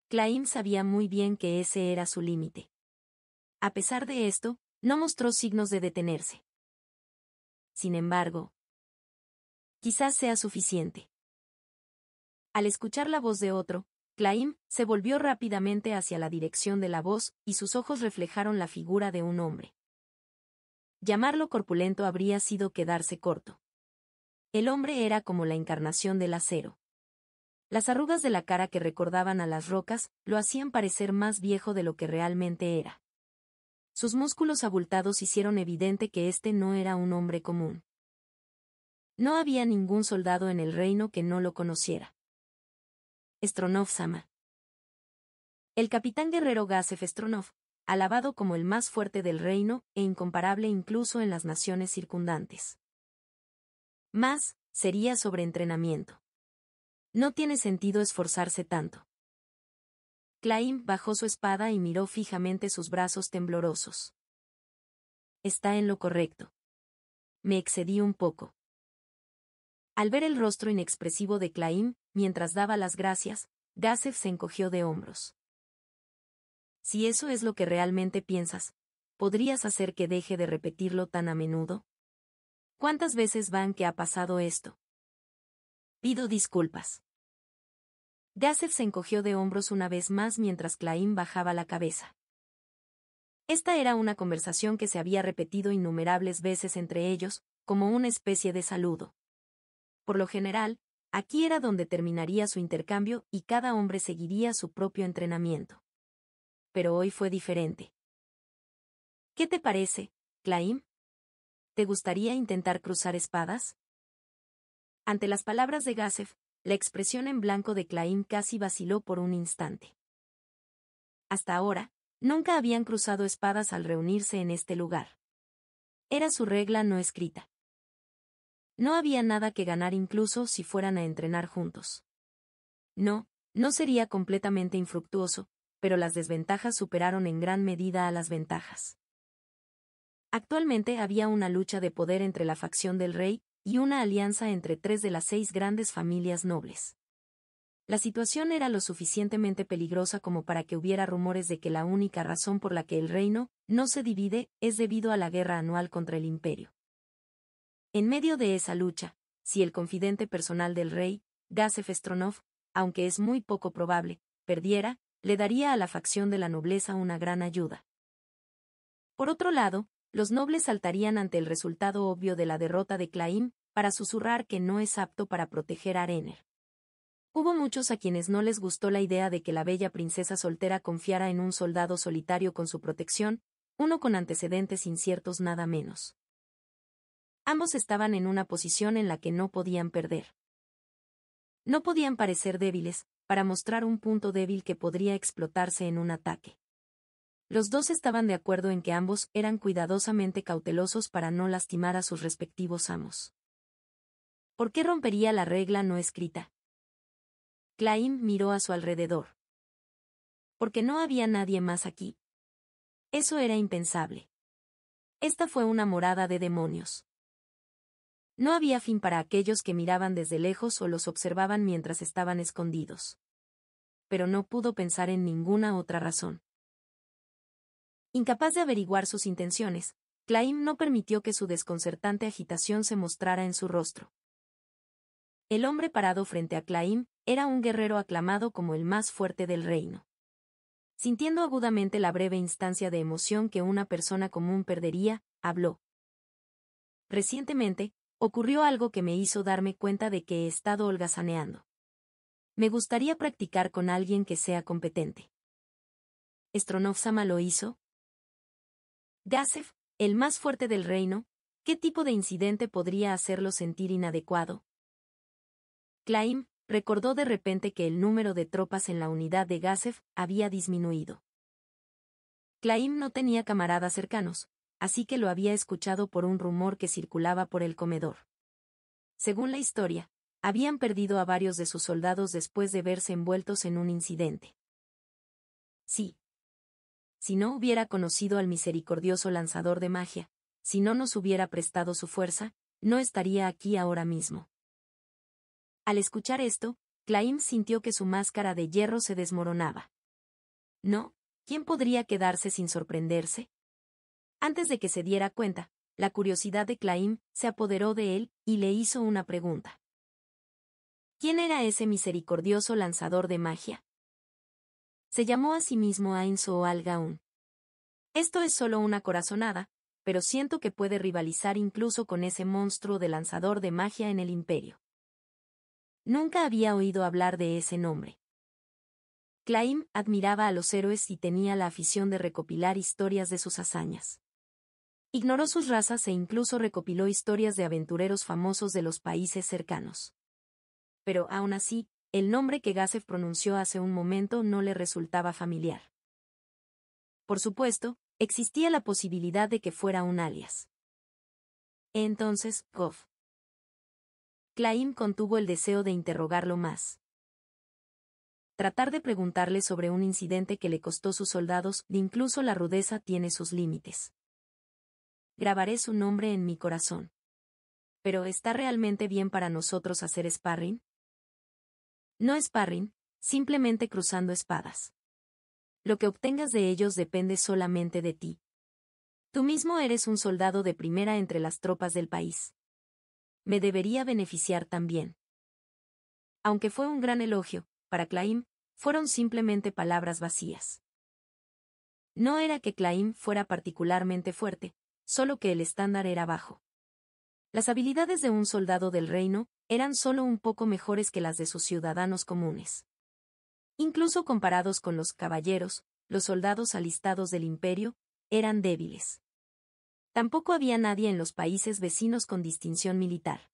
Claim sabía muy bien que ese era su límite. A pesar de esto, no mostró signos de detenerse. Sin embargo, quizás sea suficiente. Al escuchar la voz de otro, Claim se volvió rápidamente hacia la dirección de la voz y sus ojos reflejaron la figura de un hombre. Llamarlo corpulento habría sido quedarse corto. El hombre era como la encarnación del acero. Las arrugas de la cara que recordaban a las rocas lo hacían parecer más viejo de lo que realmente era. Sus músculos abultados hicieron evidente que este no era un hombre común. No había ningún soldado en el reino que no lo conociera. Stronov-sama. El capitán guerrero Gasef Stronov, alabado como el más fuerte del reino e incomparable incluso en las naciones circundantes. Más, sería sobre entrenamiento. No tiene sentido esforzarse tanto. Claim bajó su espada y miró fijamente sus brazos temblorosos. Está en lo correcto. Me excedí un poco. Al ver el rostro inexpresivo de Claim, mientras daba las gracias, Gasef se encogió de hombros. Si eso es lo que realmente piensas, ¿podrías hacer que deje de repetirlo tan a menudo? ¿Cuántas veces van que ha pasado esto? Pido disculpas. Gasef se encogió de hombros una vez más mientras Claim bajaba la cabeza. Esta era una conversación que se había repetido innumerables veces entre ellos, como una especie de saludo. Por lo general, aquí era donde terminaría su intercambio y cada hombre seguiría su propio entrenamiento. pero hoy fue diferente. ¿Qué te parece, Claim? ¿Te gustaría intentar cruzar espadas? Ante las palabras de Gazef, la expresión en blanco de Claim casi vaciló por un instante. Hasta ahora, nunca habían cruzado espadas al reunirse en este lugar. Era su regla no escrita. No había nada que ganar incluso si fueran a entrenar juntos. No sería completamente infructuoso, pero las desventajas superaron en gran medida a las ventajas. Actualmente había una lucha de poder entre la facción del rey y una alianza entre 3 de las 6 grandes familias nobles. La situación era lo suficientemente peligrosa como para que hubiera rumores de que la única razón por la que el reino no se divide es debido a la guerra anual contra el imperio. En medio de esa lucha, si el confidente personal del rey, Gazef Stronov, aunque es muy poco probable, perdiera, le daría a la facción de la nobleza una gran ayuda. Por otro lado, los nobles saltarían ante el resultado obvio de la derrota de Claim, para susurrar que no es apto para proteger a Arener. Hubo muchos a quienes no les gustó la idea de que la bella princesa soltera confiara en un soldado solitario con su protección, uno con antecedentes inciertos nada menos. Ambos estaban en una posición en la que no podían perder. No podían parecer débiles, para mostrar un punto débil que podría explotarse en un ataque. Los dos estaban de acuerdo en que ambos eran cuidadosamente cautelosos para no lastimar a sus respectivos amos. ¿Por qué rompería la regla no escrita? Claim miró a su alrededor. Porque no había nadie más aquí. Eso era impensable. Esta fue una morada de demonios. No había fin para aquellos que miraban desde lejos o los observaban mientras estaban escondidos. Pero no pudo pensar en ninguna otra razón. Incapaz de averiguar sus intenciones, Claim no permitió que su desconcertante agitación se mostrara en su rostro. El hombre parado frente a Claim era un guerrero aclamado como el más fuerte del reino. Sintiendo agudamente la breve instancia de emoción que una persona común perdería, habló. Recientemente, ocurrió algo que me hizo darme cuenta de que he estado holgazaneando. Me gustaría practicar con alguien que sea competente. ¿Stronov-sama lo hizo? Gazef, el más fuerte del reino, ¿qué tipo de incidente podría hacerlo sentir inadecuado? Claim recordó de repente que el número de tropas en la unidad de Gazef había disminuido. Claim no tenía camaradas cercanos, así que lo había escuchado por un rumor que circulaba por el comedor. Según la historia, habían perdido a varios de sus soldados después de verse envueltos en un incidente. Sí. Si no hubiera conocido al misericordioso lanzador de magia, si no nos hubiera prestado su fuerza, no estaría aquí ahora mismo. Al escuchar esto, Claim sintió que su máscara de hierro se desmoronaba. No, ¿quién podría quedarse sin sorprenderse? Antes de que se diera cuenta, la curiosidad de Claim se apoderó de él y le hizo una pregunta. ¿Quién era ese misericordioso lanzador de magia? Se llamó a sí mismo Ain Soal Gaun. Esto es solo una corazonada, pero siento que puede rivalizar incluso con ese monstruo de lanzador de magia en el imperio. Nunca había oído hablar de ese nombre. Claim admiraba a los héroes y tenía la afición de recopilar historias de sus hazañas. Ignoró sus razas e incluso recopiló historias de aventureros famosos de los países cercanos. Pero aún así, el nombre que Gazef pronunció hace un momento no le resultaba familiar. Por supuesto, existía la posibilidad de que fuera un alias. Entonces, Goff. Claim contuvo el deseo de interrogarlo más. Tratar de preguntarle sobre un incidente que le costó sus soldados, incluso la rudeza tiene sus límites. Grabaré su nombre en mi corazón. ¿Pero está realmente bien para nosotros hacer sparring? No sparring, simplemente cruzando espadas. Lo que obtengas de ellos depende solamente de ti. Tú mismo eres un soldado de primera entre las tropas del país. Me debería beneficiar también. Aunque fue un gran elogio, para Claim, fueron simplemente palabras vacías. No era que Claim fuera particularmente fuerte, solo que el estándar era bajo. Las habilidades de un soldado del reino eran solo un poco mejores que las de sus ciudadanos comunes. Incluso comparados con los caballeros, los soldados alistados del imperio, eran débiles. Tampoco había nadie en los países vecinos con distinción militar.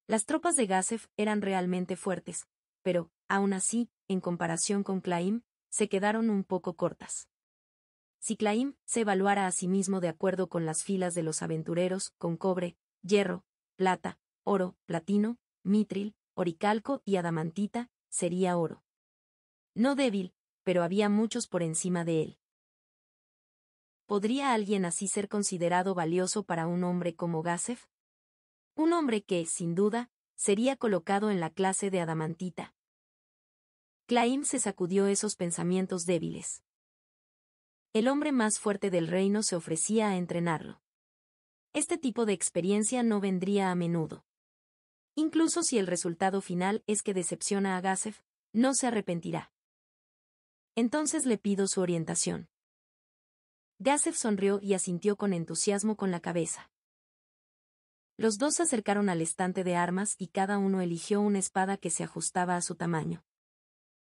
Las tropas de Gazef eran realmente fuertes, pero, aún así, en comparación con Claim, se quedaron un poco cortas. Si Claim se evaluara a sí mismo de acuerdo con las filas de los aventureros, con cobre, hierro, plata, oro, platino, mitril, oricalco y adamantita, sería oro. No débil, pero había muchos por encima de él. ¿Podría alguien así ser considerado valioso para un hombre como Gazef? Un hombre que, sin duda, sería colocado en la clase de adamantita. Claim se sacudió esos pensamientos débiles. El hombre más fuerte del reino se ofrecía a entrenarlo. Este tipo de experiencia no vendría a menudo. Incluso si el resultado final es que decepciona a Gazef, no se arrepentirá. Entonces le pido su orientación. Gazef sonrió y asintió con entusiasmo con la cabeza. Los dos se acercaron al estante de armas y cada uno eligió una espada que se ajustaba a su tamaño.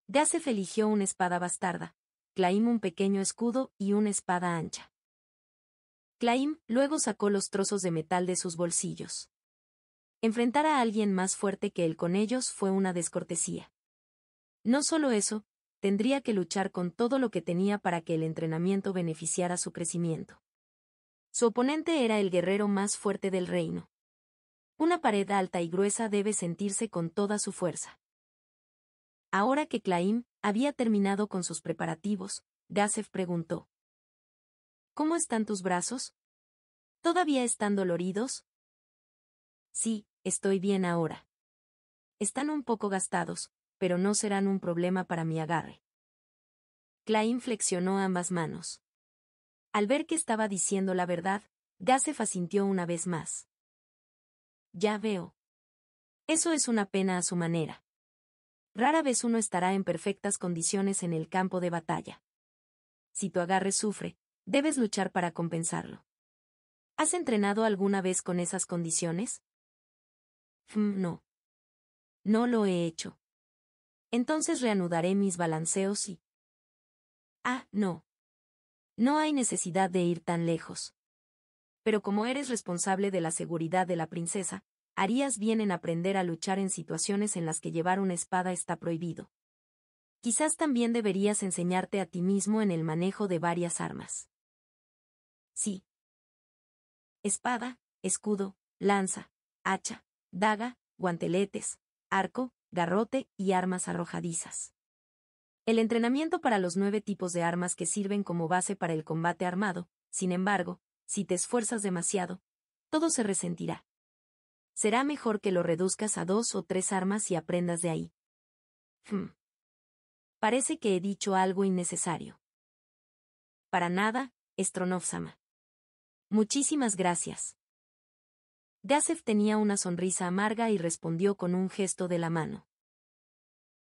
Gazef eligió una espada bastarda, Claim un pequeño escudo y una espada ancha. Claim luego sacó los trozos de metal de sus bolsillos. Enfrentar a alguien más fuerte que él con ellos fue una descortesía. No solo eso, tendría que luchar con todo lo que tenía para que el entrenamiento beneficiara su crecimiento. Su oponente era el guerrero más fuerte del reino. Una pared alta y gruesa debe sentirse con toda su fuerza. Ahora que Claim había terminado con sus preparativos, Gazef preguntó: ¿Cómo están tus brazos? ¿Todavía están doloridos? Sí, estoy bien ahora. Están un poco gastados, pero no serán un problema para mi agarre. Claim flexionó ambas manos. Al ver que estaba diciendo la verdad, Gazef asintió una vez más. Ya veo. Eso es una pena a su manera. Rara vez uno estará en perfectas condiciones en el campo de batalla. Si tu agarre sufre, debes luchar para compensarlo. ¿Has entrenado alguna vez con esas condiciones? No. No lo he hecho. Entonces reanudaré mis balanceos y... No. No hay necesidad de ir tan lejos. Pero como eres responsable de la seguridad de la princesa, harías bien en aprender a luchar en situaciones en las que llevar una espada está prohibido. Quizás también deberías enseñarte a ti mismo en el manejo de varias armas. Sí. Espada, escudo, lanza, hacha, daga, guanteletes, arco, garrote y armas arrojadizas. El entrenamiento para los 9 tipos de armas que sirven como base para el combate armado, sin embargo, si te esfuerzas demasiado, todo se resentirá. Será mejor que lo reduzcas a 2 o 3 armas y aprendas de ahí. Parece que he dicho algo innecesario. Para nada, Stronov-sama. Muchísimas gracias. Gazef tenía una sonrisa amarga y respondió con un gesto de la mano.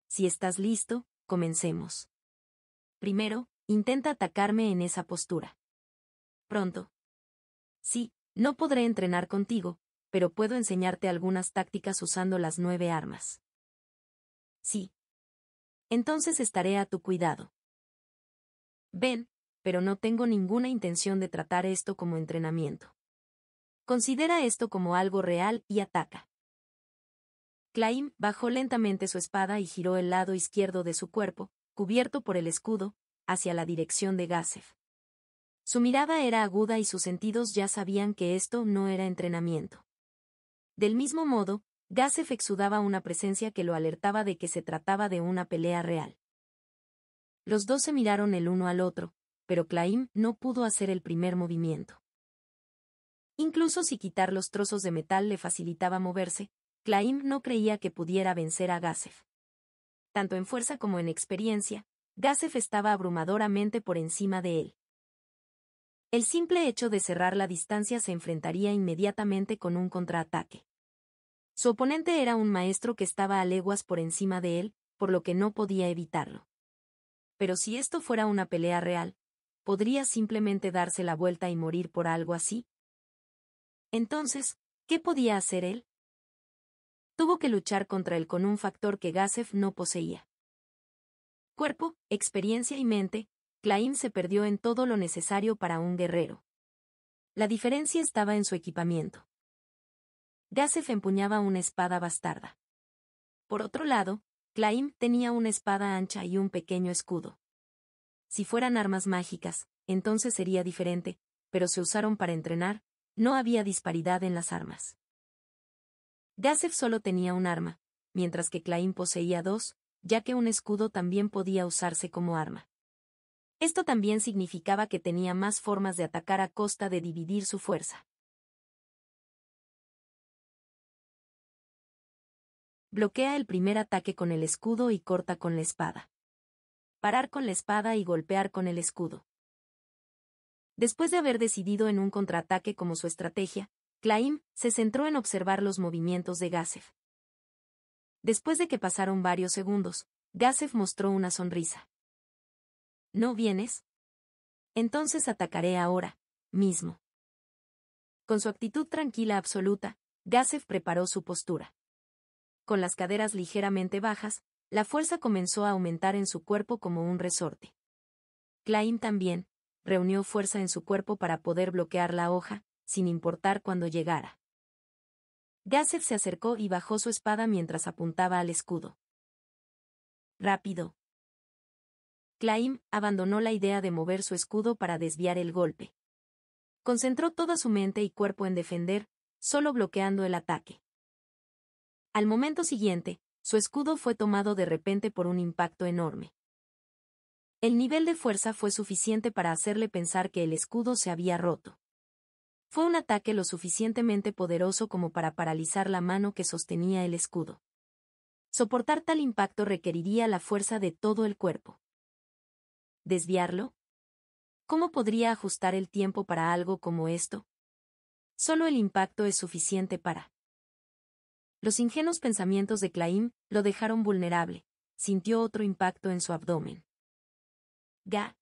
Si estás listo, comencemos. Primero, intenta atacarme en esa postura. Pronto. Sí, no podré entrenar contigo, pero puedo enseñarte algunas tácticas usando las 9 armas. Sí. Entonces estaré a tu cuidado. Ven, pero no tengo ninguna intención de tratar esto como entrenamiento. Considera esto como algo real y ataca. Claim bajó lentamente su espada y giró el lado izquierdo de su cuerpo, cubierto por el escudo, hacia la dirección de Gazef. Su mirada era aguda y sus sentidos ya sabían que esto no era entrenamiento. Del mismo modo, Gazef exudaba una presencia que lo alertaba de que se trataba de una pelea real. Los dos se miraron el uno al otro, pero Claim no pudo hacer el primer movimiento. Incluso si quitar los trozos de metal le facilitaba moverse, Claim no creía que pudiera vencer a Gazef. Tanto en fuerza como en experiencia, Gazef estaba abrumadoramente por encima de él. El simple hecho de cerrar la distancia se enfrentaría inmediatamente con un contraataque. Su oponente era un maestro que estaba a leguas por encima de él, por lo que no podía evitarlo. Pero si esto fuera una pelea real, ¿podría simplemente darse la vuelta y morir por algo así? Entonces, ¿qué podía hacer él? Tuvo que luchar contra él con un factor que Gazef no poseía. Cuerpo, experiencia y mente, Claim se perdió en todo lo necesario para un guerrero. La diferencia estaba en su equipamiento. Gazef empuñaba una espada bastarda. Por otro lado, Claim tenía una espada ancha y un pequeño escudo. Si fueran armas mágicas, entonces sería diferente, pero se usaron para entrenar, no había disparidad en las armas. Gazef solo tenía un arma, mientras que Claim poseía dos, ya que un escudo también podía usarse como arma. Esto también significaba que tenía más formas de atacar a costa de dividir su fuerza. Bloquea el primer ataque con el escudo y corta con la espada. Parar con la espada y golpear con el escudo. Después de haber decidido en un contraataque como su estrategia, Claim se centró en observar los movimientos de Gazef. Después de que pasaron varios segundos, Gazef mostró una sonrisa. ¿No vienes? Entonces atacaré ahora, mismo. Con su actitud tranquila absoluta, Gazef preparó su postura. Con las caderas ligeramente bajas, la fuerza comenzó a aumentar en su cuerpo como un resorte. Claim también reunió fuerza en su cuerpo para poder bloquear la hoja, sin importar cuándo llegara. Gazef se acercó y bajó su espada mientras apuntaba al escudo. Rápido. Claim abandonó la idea de mover su escudo para desviar el golpe. Concentró toda su mente y cuerpo en defender, solo bloqueando el ataque. Al momento siguiente, su escudo fue tomado de repente por un impacto enorme. El nivel de fuerza fue suficiente para hacerle pensar que el escudo se había roto. Fue un ataque lo suficientemente poderoso como para paralizar la mano que sostenía el escudo. Soportar tal impacto requeriría la fuerza de todo el cuerpo. ¿Desviarlo? ¿Cómo podría ajustar el tiempo para algo como esto? Solo el impacto es suficiente para... Los ingenuos pensamientos de Claim lo dejaron vulnerable. Sintió otro impacto en su abdomen. ¡Ga!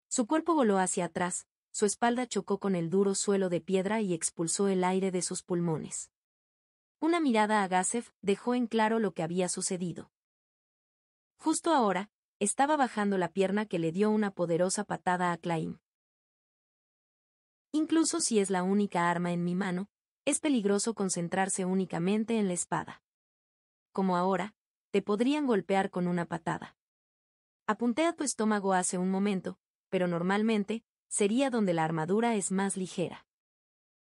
Su cuerpo voló hacia atrás, su espalda chocó con el duro suelo de piedra y expulsó el aire de sus pulmones. Una mirada a Gazef dejó en claro lo que había sucedido. Justo ahora, estaba bajando la pierna que le dio una poderosa patada a Claim. Incluso si es la única arma en mi mano, es peligroso concentrarse únicamente en la espada. Como ahora, te podrían golpear con una patada. Apunté a tu estómago hace un momento, pero normalmente, sería donde la armadura es más ligera.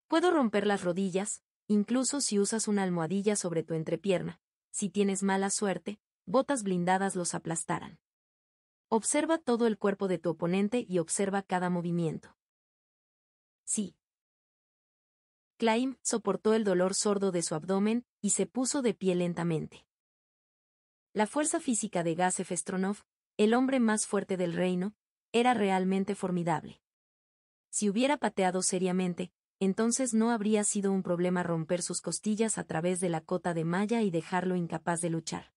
Puedo romper las rodillas, incluso si usas una almohadilla sobre tu entrepierna. Si tienes mala suerte, botas blindadas los aplastarán. Observa todo el cuerpo de tu oponente y observa cada movimiento. Sí. Claim soportó el dolor sordo de su abdomen y se puso de pie lentamente. La fuerza física de Gazef Stronov, el hombre más fuerte del reino, era realmente formidable. Si hubiera pateado seriamente, entonces no habría sido un problema romper sus costillas a través de la cota de malla y dejarlo incapaz de luchar.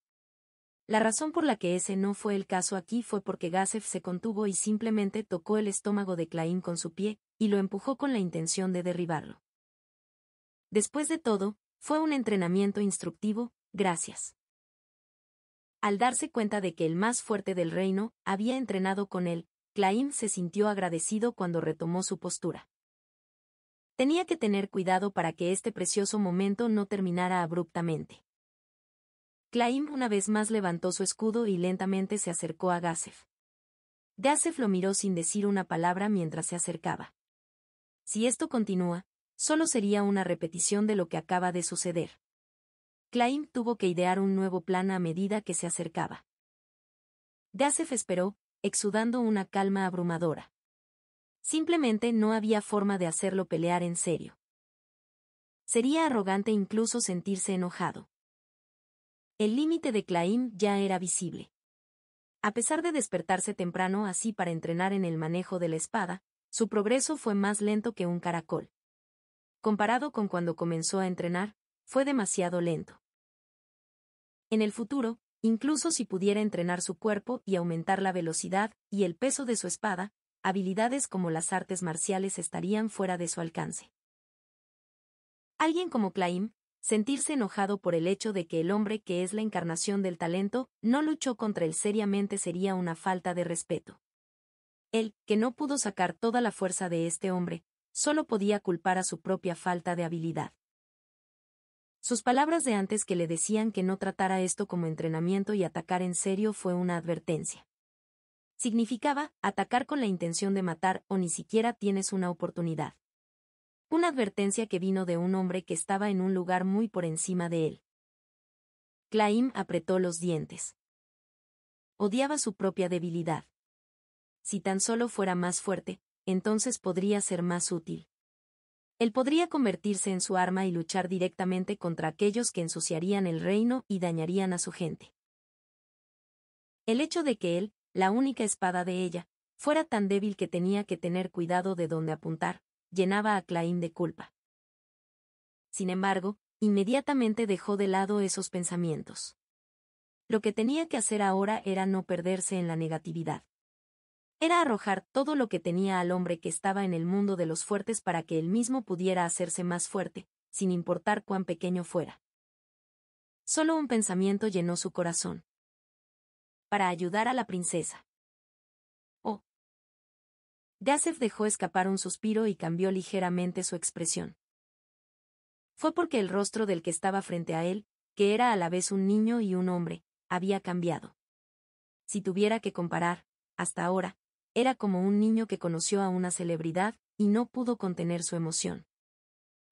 La razón por la que ese no fue el caso aquí fue porque Gazef se contuvo y simplemente tocó el estómago de Claim con su pie, y lo empujó con la intención de derribarlo. Después de todo, fue un entrenamiento instructivo, gracias. Al darse cuenta de que el más fuerte del reino había entrenado con él, Claim se sintió agradecido cuando retomó su postura. Tenía que tener cuidado para que este precioso momento no terminara abruptamente. Claim una vez más levantó su escudo y lentamente se acercó a Gazef. Gazef lo miró sin decir una palabra mientras se acercaba. Si esto continúa, solo sería una repetición de lo que acaba de suceder. Claim tuvo que idear un nuevo plan a medida que se acercaba. Gazef esperó, exudando una calma abrumadora. Simplemente no había forma de hacerlo pelear en serio. Sería arrogante incluso sentirse enojado. El límite de Claim ya era visible. A pesar de despertarse temprano así para entrenar en el manejo de la espada, su progreso fue más lento que un caracol. Comparado con cuando comenzó a entrenar, fue demasiado lento. En el futuro, incluso si pudiera entrenar su cuerpo y aumentar la velocidad y el peso de su espada, habilidades como las artes marciales estarían fuera de su alcance. Alguien como Claim, sentirse enojado por el hecho de que el hombre que es la encarnación del talento no luchó contra él seriamente sería una falta de respeto. Él, que no pudo sacar toda la fuerza de este hombre, solo podía culpar a su propia falta de habilidad. Sus palabras de antes que le decían que no tratara esto como entrenamiento y atacar en serio fue una advertencia. Significaba atacar con la intención de matar o ni siquiera tienes una oportunidad. Una advertencia que vino de un hombre que estaba en un lugar muy por encima de él. Claim apretó los dientes. Odiaba su propia debilidad. Si tan solo fuera más fuerte, entonces podría ser más útil. Él podría convertirse en su arma y luchar directamente contra aquellos que ensuciarían el reino y dañarían a su gente. El hecho de que él, la única espada de ella, fuera tan débil que tenía que tener cuidado de dónde apuntar, llenaba a Claim de culpa. Sin embargo, inmediatamente dejó de lado esos pensamientos. Lo que tenía que hacer ahora era no perderse en la negatividad. Era arrojar todo lo que tenía al hombre que estaba en el mundo de los fuertes para que él mismo pudiera hacerse más fuerte, sin importar cuán pequeño fuera. Solo un pensamiento llenó su corazón. Para ayudar a la princesa. Oh. Gazef dejó escapar un suspiro y cambió ligeramente su expresión. Fue porque el rostro del que estaba frente a él, que era a la vez un niño y un hombre, había cambiado. Si tuviera que comparar, hasta ahora, era como un niño que conoció a una celebridad y no pudo contener su emoción.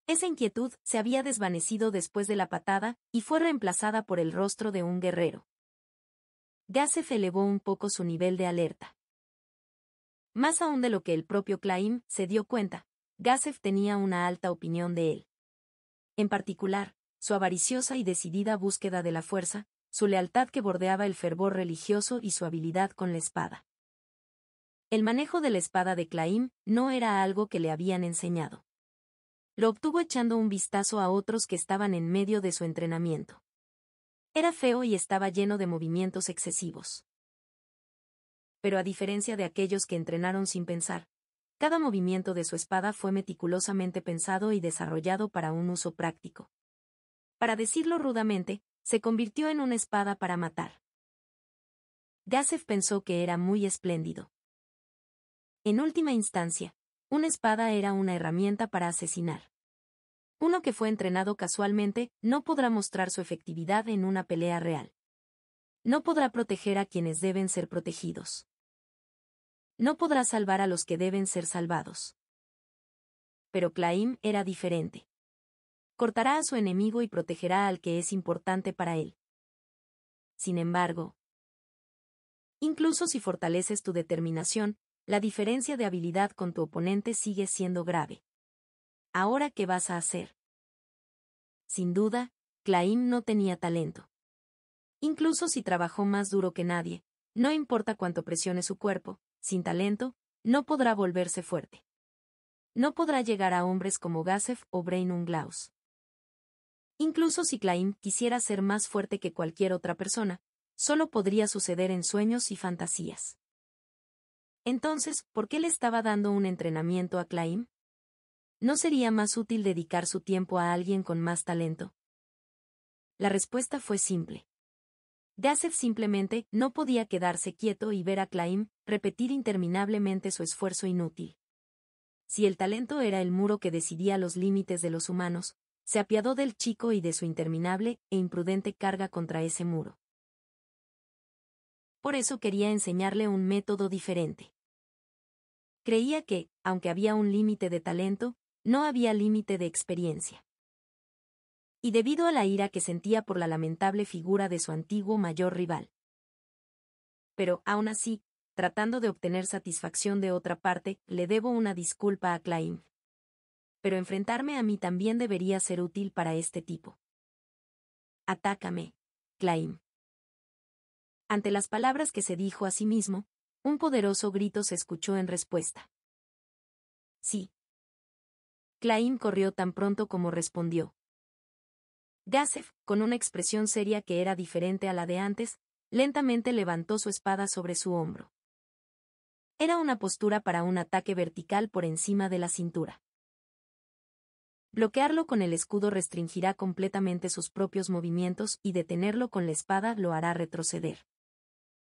Esa inquietud se había desvanecido después de la patada y fue reemplazada por el rostro de un guerrero. Gazef elevó un poco su nivel de alerta. Más aún de lo que el propio Claim se dio cuenta, Gazef tenía una alta opinión de él. En particular, su avariciosa y decidida búsqueda de la fuerza, su lealtad que bordeaba el fervor religioso y su habilidad con la espada. El manejo de la espada de Claim no era algo que le habían enseñado. Lo obtuvo echando un vistazo a otros que estaban en medio de su entrenamiento. Era feo y estaba lleno de movimientos excesivos. Pero a diferencia de aquellos que entrenaron sin pensar, cada movimiento de su espada fue meticulosamente pensado y desarrollado para un uso práctico. Para decirlo rudamente, se convirtió en una espada para matar. Gazef pensó que era muy espléndido. En última instancia, una espada era una herramienta para asesinar. Uno que fue entrenado casualmente no podrá mostrar su efectividad en una pelea real. No podrá proteger a quienes deben ser protegidos. No podrá salvar a los que deben ser salvados. Pero Claim era diferente. Cortará a su enemigo y protegerá al que es importante para él. Sin embargo, incluso si fortaleces tu determinación, la diferencia de habilidad con tu oponente sigue siendo grave. ¿Ahora qué vas a hacer? Sin duda, Claim no tenía talento. Incluso si trabajó más duro que nadie, no importa cuánto presione su cuerpo, sin talento, no podrá volverse fuerte. No podrá llegar a hombres como Gazef o Brain Unglaus. Incluso si Claim quisiera ser más fuerte que cualquier otra persona, solo podría suceder en sueños y fantasías. Entonces, ¿por qué le estaba dando un entrenamiento a Claim? ¿No sería más útil dedicar su tiempo a alguien con más talento? La respuesta fue simple. Gazef simplemente no podía quedarse quieto y ver a Claim repetir interminablemente su esfuerzo inútil. Si el talento era el muro que decidía los límites de los humanos, se apiadó del chico y de su interminable e imprudente carga contra ese muro. Por eso quería enseñarle un método diferente. Creía que, aunque había un límite de talento, no había límite de experiencia. Y debido a la ira que sentía por la lamentable figura de su antiguo mayor rival. Pero, aún así, tratando de obtener satisfacción de otra parte, le debo una disculpa a Claim. Pero enfrentarme a mí también debería ser útil para este tipo. Atácame, Claim. Ante las palabras que se dijo a sí mismo, un poderoso grito se escuchó en respuesta. Sí. Claim corrió tan pronto como respondió. Gazef, con una expresión seria que era diferente a la de antes, lentamente levantó su espada sobre su hombro. Era una postura para un ataque vertical por encima de la cintura. Bloquearlo con el escudo restringirá completamente sus propios movimientos y detenerlo con la espada lo hará retroceder.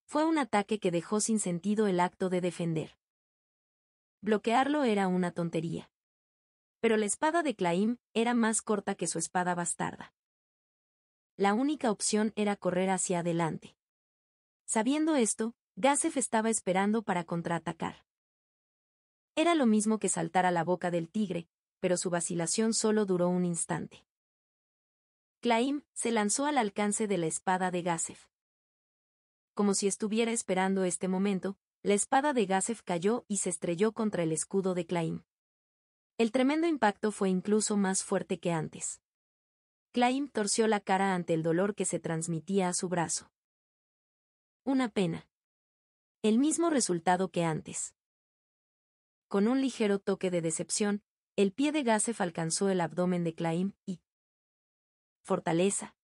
Fue un ataque que dejó sin sentido el acto de defender. bloquearlo era una tontería. Pero la espada de Claim era más corta que su espada bastarda. La única opción era correr hacia adelante. Sabiendo esto, Gazef estaba esperando para contraatacar. Era lo mismo que saltar a la boca del tigre, pero su vacilación solo duró un instante. Claim se lanzó al alcance de la espada de Gazef. Como si estuviera esperando este momento, la espada de Gazef cayó y se estrelló contra el escudo de Claim. El tremendo impacto fue incluso más fuerte que antes. Claim torció la cara ante el dolor que se transmitía a su brazo. Una pena. El mismo resultado que antes. Con un ligero toque de decepción, el pie de Gazef alcanzó el abdomen de Claim y... ¡Fortaleza!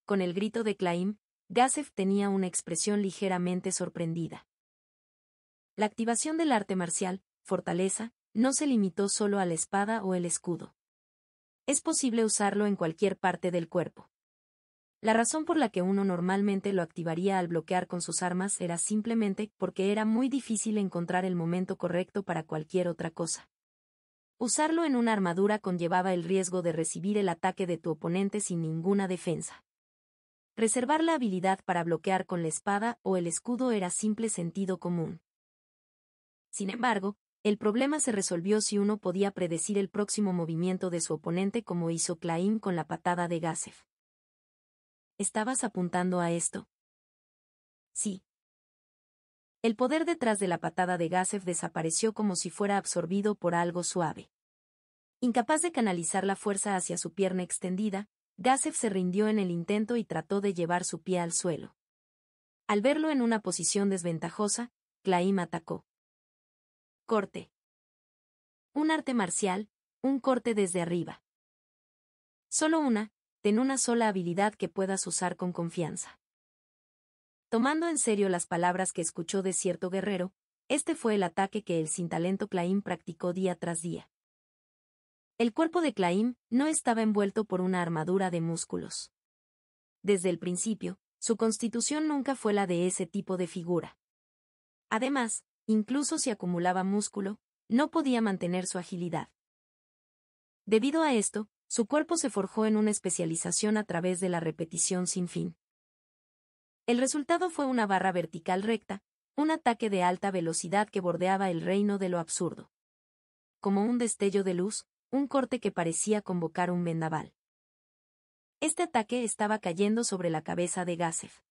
Con el grito de Claim, Gazef tenía una expresión ligeramente sorprendida. La activación del arte marcial, Fortaleza, no se limitó solo a la espada o el escudo. Es posible usarlo en cualquier parte del cuerpo. La razón por la que uno normalmente lo activaría al bloquear con sus armas era simplemente porque era muy difícil encontrar el momento correcto para cualquier otra cosa. Usarlo en una armadura conllevaba el riesgo de recibir el ataque de tu oponente sin ninguna defensa. Reservar la habilidad para bloquear con la espada o el escudo era simple sentido común. Sin embargo, el problema se resolvió si uno podía predecir el próximo movimiento de su oponente como hizo Claim con la patada de Gazef. ¿Estabas apuntando a esto? Sí. El poder detrás de la patada de Gazef desapareció como si fuera absorbido por algo suave. Incapaz de canalizar la fuerza hacia su pierna extendida, Gazef se rindió en el intento y trató de llevar su pie al suelo. Al verlo en una posición desventajosa, Claim atacó. Corte. Un arte marcial, un corte desde arriba. Solo ten una sola habilidad que puedas usar con confianza. Tomando en serio las palabras que escuchó de cierto guerrero, este fue el ataque que el sin talento Claim practicó día tras día. El cuerpo de Claim no estaba envuelto por una armadura de músculos. Desde el principio, su constitución nunca fue la de ese tipo de figura. Además, incluso si acumulaba músculo, no podía mantener su agilidad. Debido a esto, su cuerpo se forjó en una especialización a través de la repetición sin fin. El resultado fue una barra vertical recta, un ataque de alta velocidad que bordeaba el reino de lo absurdo. Como un destello de luz, un corte que parecía convocar un vendaval. Este ataque estaba cayendo sobre la cabeza de Gazef.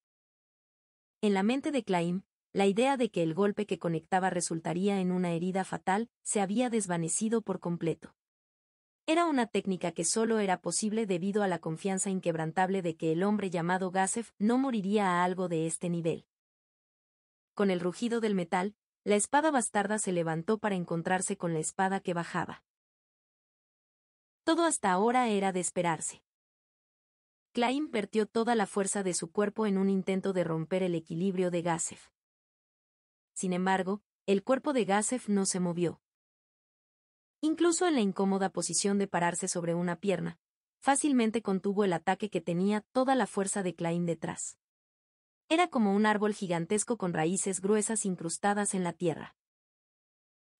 En la mente de Claim, la idea de que el golpe que conectaba resultaría en una herida fatal se había desvanecido por completo. Era una técnica que solo era posible debido a la confianza inquebrantable de que el hombre llamado Gazef no moriría a algo de este nivel. Con el rugido del metal, la espada bastarda se levantó para encontrarse con la espada que bajaba. Todo hasta ahora era de esperarse. Claim vertió toda la fuerza de su cuerpo en un intento de romper el equilibrio de Gazef. Sin embargo, el cuerpo de Gazef no se movió. Incluso en la incómoda posición de pararse sobre una pierna, fácilmente contuvo el ataque que tenía toda la fuerza de Claim detrás. Era como un árbol gigantesco con raíces gruesas incrustadas en la tierra.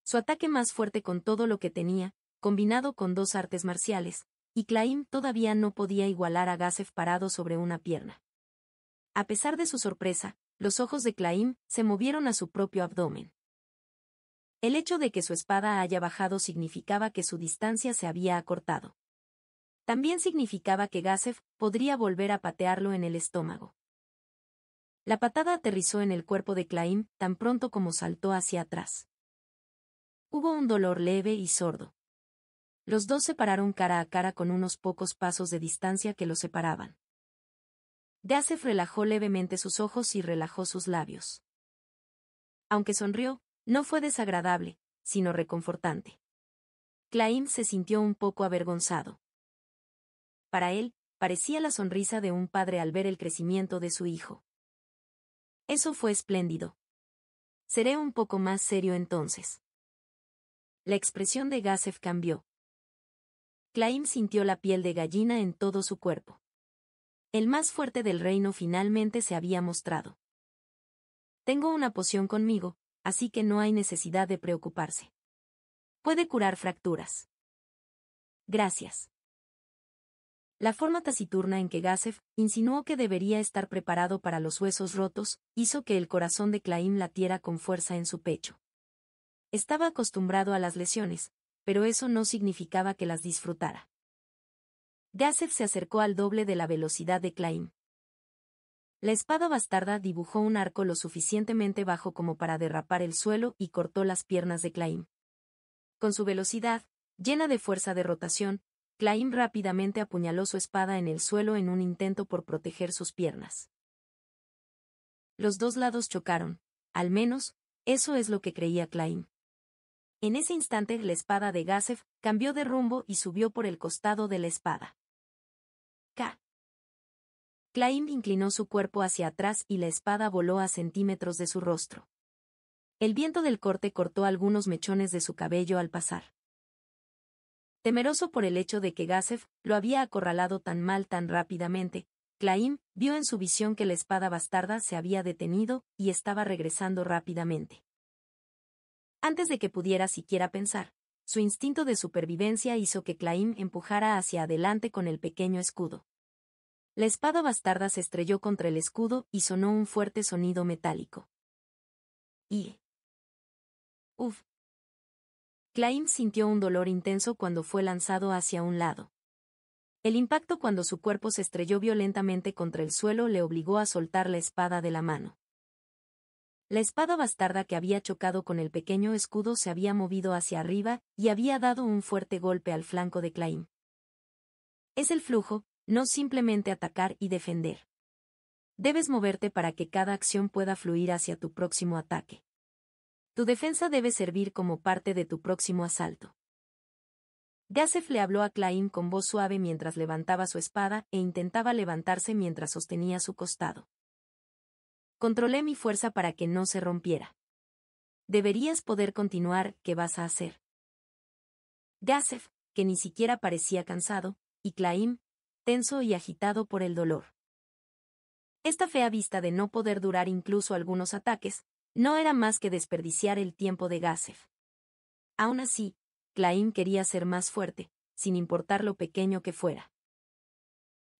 Su ataque más fuerte con todo lo que tenía, combinado con dos artes marciales, y Claim todavía no podía igualar a Gazef parado sobre una pierna. A pesar de su sorpresa, los ojos de Claim se movieron a su propio abdomen. El hecho de que su espada haya bajado significaba que su distancia se había acortado. También significaba que Gazef podría volver a patearlo en el estómago. La patada aterrizó en el cuerpo de Claim tan pronto como saltó hacia atrás. Hubo un dolor leve y sordo. Los dos se pararon cara a cara con unos pocos pasos de distancia que los separaban. Gazef relajó levemente sus ojos y relajó sus labios. Aunque sonrió, no fue desagradable, sino reconfortante. Claim se sintió un poco avergonzado. Para él, parecía la sonrisa de un padre al ver el crecimiento de su hijo. Eso fue espléndido. Seré un poco más serio entonces. La expresión de Gazef cambió. Claim sintió la piel de gallina en todo su cuerpo. El más fuerte del reino finalmente se había mostrado. Tengo una poción conmigo, así que no hay necesidad de preocuparse. Puede curar fracturas. Gracias. La forma taciturna en que Gazef insinuó que debería estar preparado para los huesos rotos hizo que el corazón de Claim latiera con fuerza en su pecho. Estaba acostumbrado a las lesiones, pero eso no significaba que las disfrutara. Gazef se acercó al doble de la velocidad de Claim. La espada bastarda dibujó un arco lo suficientemente bajo como para derrapar el suelo y cortó las piernas de Claim. Con su velocidad, llena de fuerza de rotación, Claim rápidamente apuñaló su espada en el suelo en un intento por proteger sus piernas. Los dos lados chocaron, al menos, eso es lo que creía Claim. En ese instante la espada de Gazef cambió de rumbo y subió por el costado de la espada. K. Claim inclinó su cuerpo hacia atrás y la espada voló a centímetros de su rostro. El viento del corte cortó algunos mechones de su cabello al pasar. Temeroso por el hecho de que Gazef lo había acorralado tan mal tan rápidamente, Claim vio en su visión que la espada bastarda se había detenido y estaba regresando rápidamente. Antes de que pudiera siquiera pensar, su instinto de supervivencia hizo que Claim empujara hacia adelante con el pequeño escudo. La espada bastarda se estrelló contra el escudo y sonó un fuerte sonido metálico. Y... ¡Uf! Claim sintió un dolor intenso cuando fue lanzado hacia un lado. El impacto cuando su cuerpo se estrelló violentamente contra el suelo le obligó a soltar la espada de la mano. La espada bastarda que había chocado con el pequeño escudo se había movido hacia arriba y había dado un fuerte golpe al flanco de Claim. Es el flujo, no simplemente atacar y defender. Debes moverte para que cada acción pueda fluir hacia tu próximo ataque. Tu defensa debe servir como parte de tu próximo asalto. Gazef le habló a Claim con voz suave mientras levantaba su espada e intentaba levantarse mientras sostenía su costado. Controlé mi fuerza para que no se rompiera. Deberías poder continuar, ¿qué vas a hacer? Gazef, que ni siquiera parecía cansado, y Claim, tenso y agitado por el dolor. Esta fea vista de no poder durar incluso algunos ataques, no era más que desperdiciar el tiempo de Gazef. Aún así, Claim quería ser más fuerte, sin importar lo pequeño que fuera.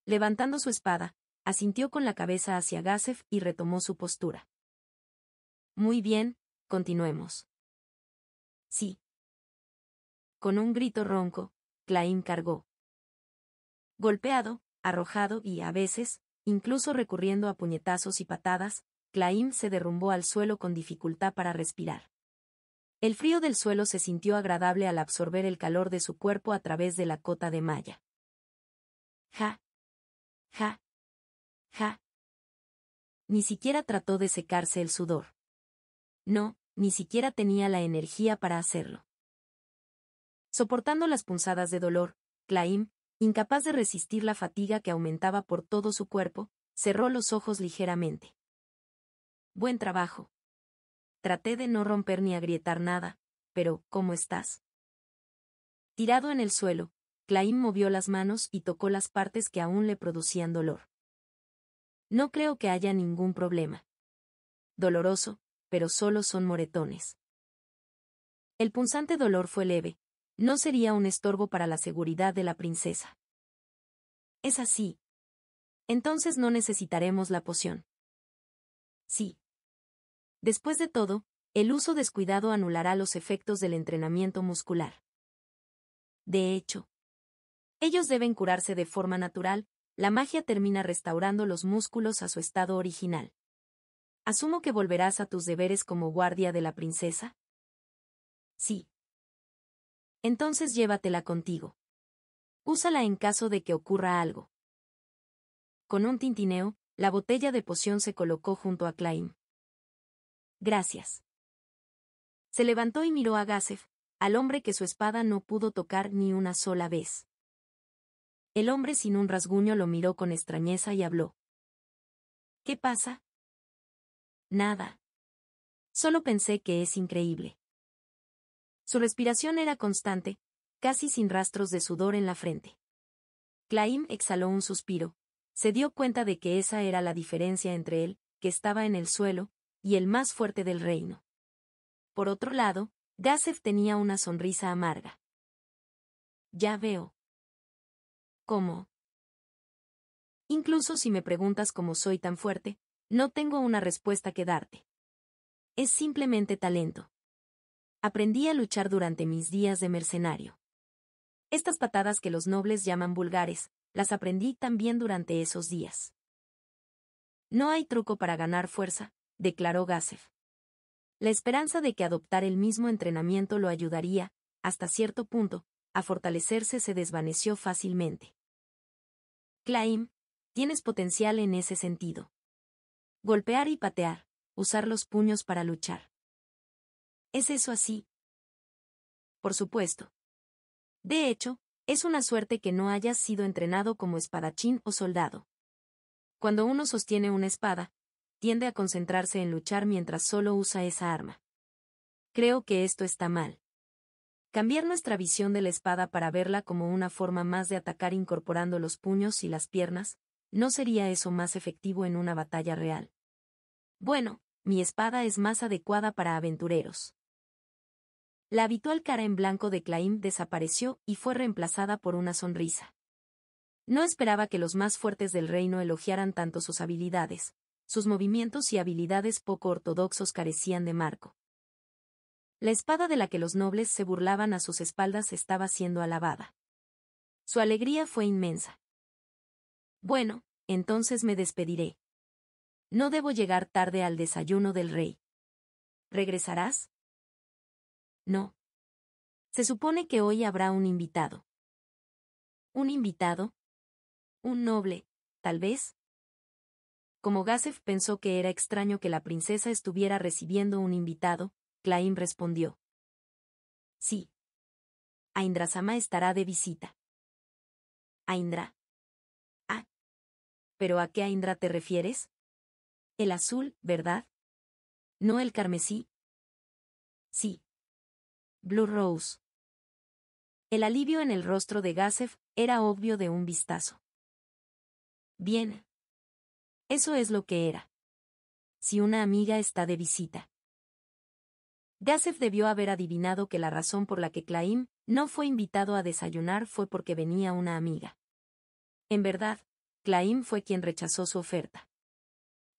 Levantando su espada, asintió con la cabeza hacia Gazef y retomó su postura. Muy bien, continuemos. Sí. Con un grito ronco, Claim cargó. Golpeado, arrojado y, a veces, incluso recurriendo a puñetazos y patadas, Claim se derrumbó al suelo con dificultad para respirar. El frío del suelo se sintió agradable al absorber el calor de su cuerpo a través de la cota de malla. Ja. Ja. Ja. Ni siquiera trató de secarse el sudor. No, ni siquiera tenía la energía para hacerlo. Soportando las punzadas de dolor, Claim, incapaz de resistir la fatiga que aumentaba por todo su cuerpo, cerró los ojos ligeramente. Buen trabajo. Traté de no romper ni agrietar nada, pero, ¿cómo estás? Tirado en el suelo, Claim movió las manos y tocó las partes que aún le producían dolor. No creo que haya ningún problema. Doloroso, pero solo son moretones. El punzante dolor fue leve, no sería un estorbo para la seguridad de la princesa. Es así. Entonces no necesitaremos la poción. Sí. Después de todo, el uso descuidado anulará los efectos del entrenamiento muscular. De hecho, ellos deben curarse de forma natural, la magia termina restaurando los músculos a su estado original. Asumo que volverás a tus deberes como guardia de la princesa. Sí. Entonces llévatela contigo. Úsala en caso de que ocurra algo. Con un tintineo, la botella de poción se colocó junto a Claim. Gracias. Se levantó y miró a Gazef, al hombre que su espada no pudo tocar ni una sola vez. El hombre sin un rasguño lo miró con extrañeza y habló. ¿Qué pasa? Nada. Solo pensé que es increíble. Su respiración era constante, casi sin rastros de sudor en la frente. Claim exhaló un suspiro. Se dio cuenta de que esa era la diferencia entre él, que estaba en el suelo, y el más fuerte del reino. Por otro lado, Gazef tenía una sonrisa amarga. Ya veo. ¿Cómo? Incluso si me preguntas cómo soy tan fuerte, no tengo una respuesta que darte. Es simplemente talento. Aprendí a luchar durante mis días de mercenario. Estas patadas que los nobles llaman vulgares, las aprendí también durante esos días. No hay truco para ganar fuerza, declaró Gazef. La esperanza de que adoptar el mismo entrenamiento lo ayudaría, hasta cierto punto, a fortalecerse se desvaneció fácilmente. Claim, tienes potencial en ese sentido. Golpear y patear, usar los puños para luchar. ¿Es eso así? Por supuesto. De hecho, es una suerte que no hayas sido entrenado como espadachín o soldado. Cuando uno sostiene una espada, tiende a concentrarse en luchar mientras solo usa esa arma. Creo que esto está mal. Cambiar nuestra visión de la espada para verla como una forma más de atacar incorporando los puños y las piernas, ¿no sería eso más efectivo en una batalla real? Bueno, mi espada es más adecuada para aventureros. La habitual cara en blanco de Claim desapareció y fue reemplazada por una sonrisa. No esperaba que los más fuertes del reino elogiaran tanto sus habilidades. Sus movimientos y habilidades poco ortodoxos carecían de marco. La espada de la que los nobles se burlaban a sus espaldas estaba siendo alabada. Su alegría fue inmensa. Bueno, entonces me despediré. No debo llegar tarde al desayuno del rey. ¿Regresarás? No. Se supone que hoy habrá un invitado. ¿Un invitado? Un noble, tal vez. Como Gazef pensó que era extraño que la princesa estuviera recibiendo un invitado, Claim respondió. Sí. Aindrasama estará de visita. ¿Aindra? Ah. ¿Pero a qué Aindra te refieres? El azul, ¿verdad? ¿No el carmesí? Sí. Blue Rose. El alivio en el rostro de Gazef era obvio de un vistazo. Bien. Eso es lo que era. Si una amiga está de visita. Gazef debió haber adivinado que la razón por la que Claim no fue invitado a desayunar fue porque venía una amiga. En verdad, Claim fue quien rechazó su oferta.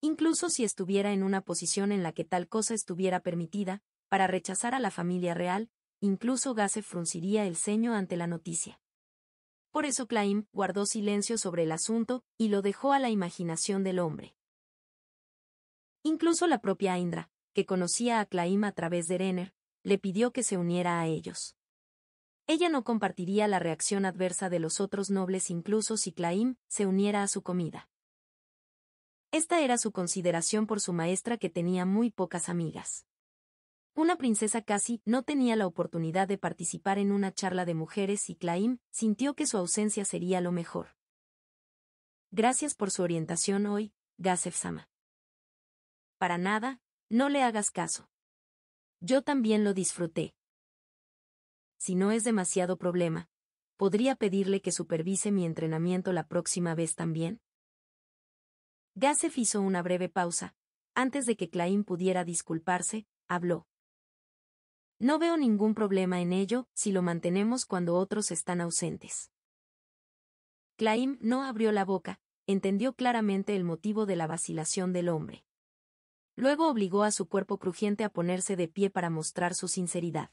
Incluso si estuviera en una posición en la que tal cosa estuviera permitida, para rechazar a la familia real, incluso Gazef frunciría el ceño ante la noticia. Por eso Claim guardó silencio sobre el asunto y lo dejó a la imaginación del hombre. Incluso la propia Indra, que conocía a Claim a través de Renner, le pidió que se uniera a ellos. Ella no compartiría la reacción adversa de los otros nobles incluso si Claim se uniera a su comida. Esta era su consideración por su maestra que tenía muy pocas amigas. Una princesa casi no tenía la oportunidad de participar en una charla de mujeres y Claim sintió que su ausencia sería lo mejor. Gracias por su orientación hoy, Gazef-sama. Para nada, no le hagas caso. Yo también lo disfruté. Si no es demasiado problema, ¿podría pedirle que supervise mi entrenamiento la próxima vez también? Gazef hizo una breve pausa. Antes de que Claim pudiera disculparse, habló. No veo ningún problema en ello si lo mantenemos cuando otros están ausentes. Claim no abrió la boca, entendió claramente el motivo de la vacilación del hombre. Luego obligó a su cuerpo crujiente a ponerse de pie para mostrar su sinceridad.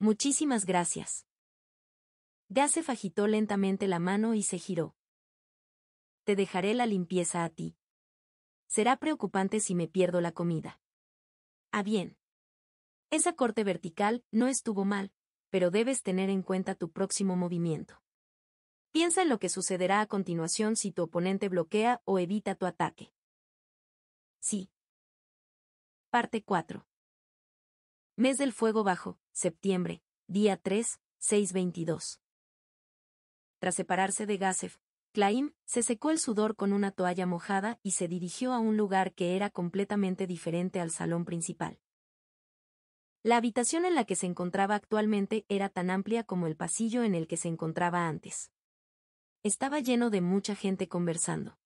Muchísimas gracias. Gazef agitó lentamente la mano y se giró. Te dejaré la limpieza a ti. Será preocupante si me pierdo la comida. Ah, bien. Esa corte vertical no estuvo mal, pero debes tener en cuenta tu próximo movimiento. Piensa en lo que sucederá a continuación si tu oponente bloquea o evita tu ataque. Sí. Parte 4. Mes del Fuego Bajo, septiembre, día 3, 6:22. Tras separarse de Gazef, Claim se secó el sudor con una toalla mojada y se dirigió a un lugar que era completamente diferente al salón principal. La habitación en la que se encontraba actualmente era tan amplia como el pasillo en el que se encontraba antes. Estaba lleno de mucha gente conversando.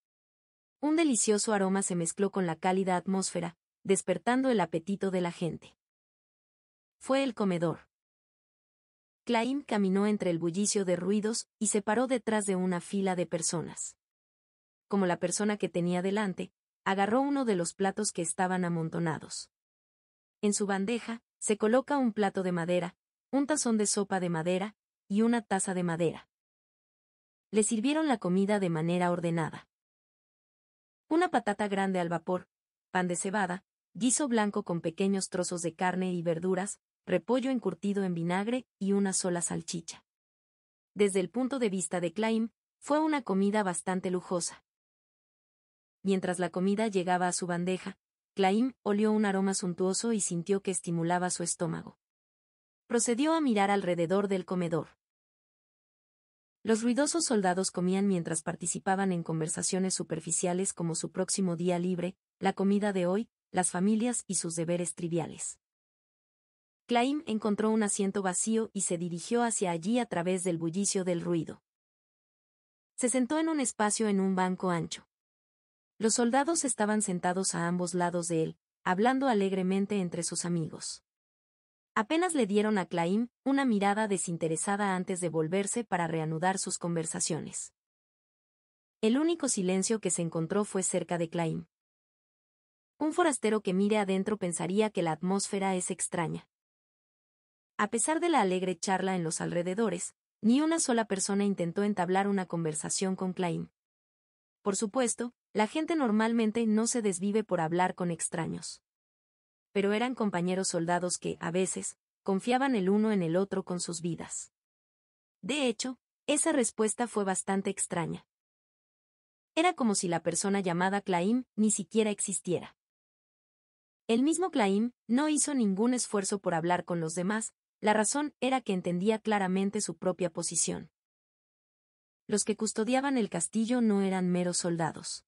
Un delicioso aroma se mezcló con la cálida atmósfera, despertando el apetito de la gente. fue el comedor. Claim caminó entre el bullicio de ruidos y se paró detrás de una fila de personas. Como la persona que tenía delante, agarró uno de los platos que estaban amontonados. En su bandeja, se coloca un plato de madera, un tazón de sopa de madera, y una taza de madera. Le sirvieron la comida de manera ordenada. Una patata grande al vapor, pan de cebada, guiso blanco con pequeños trozos de carne y verduras, repollo encurtido en vinagre y una sola salchicha. Desde el punto de vista de Claim, fue una comida bastante lujosa. Mientras la comida llegaba a su bandeja, Claim olió un aroma suntuoso y sintió que estimulaba su estómago. Procedió a mirar alrededor del comedor. Los ruidosos soldados comían mientras participaban en conversaciones superficiales como su próximo día libre, la comida de hoy, las familias y sus deberes triviales. Claim encontró un asiento vacío y se dirigió hacia allí a través del bullicio del ruido. Se sentó en un espacio en un banco ancho. Los soldados estaban sentados a ambos lados de él, hablando alegremente entre sus amigos. Apenas le dieron a Claim una mirada desinteresada antes de volverse para reanudar sus conversaciones. El único silencio que se encontró fue cerca de Claim. Un forastero que mire adentro pensaría que la atmósfera es extraña. A pesar de la alegre charla en los alrededores, ni una sola persona intentó entablar una conversación con Claim. Por supuesto, la gente normalmente no se desvive por hablar con extraños. Pero eran compañeros soldados que, a veces, confiaban el uno en el otro con sus vidas. De hecho, esa respuesta fue bastante extraña. Era como si la persona llamada Claim ni siquiera existiera. El mismo Claim no hizo ningún esfuerzo por hablar con los demás, la razón era que entendía claramente su propia posición. Los que custodiaban el castillo no eran meros soldados.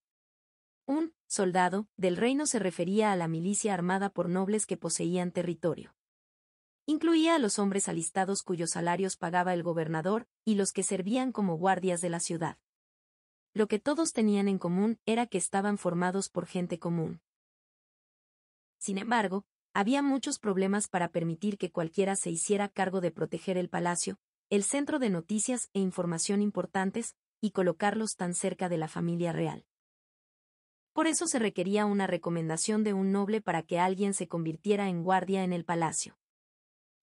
Un soldado del reino se refería a la milicia armada por nobles que poseían territorio. Incluía a los hombres alistados cuyos salarios pagaba el gobernador y los que servían como guardias de la ciudad. Lo que todos tenían en común era que estaban formados por gente común. Sin embargo, había muchos problemas para permitir que cualquiera se hiciera cargo de proteger el palacio, el centro de noticias e información importantes, y colocarlos tan cerca de la familia real. Por eso se requería una recomendación de un noble para que alguien se convirtiera en guardia en el palacio.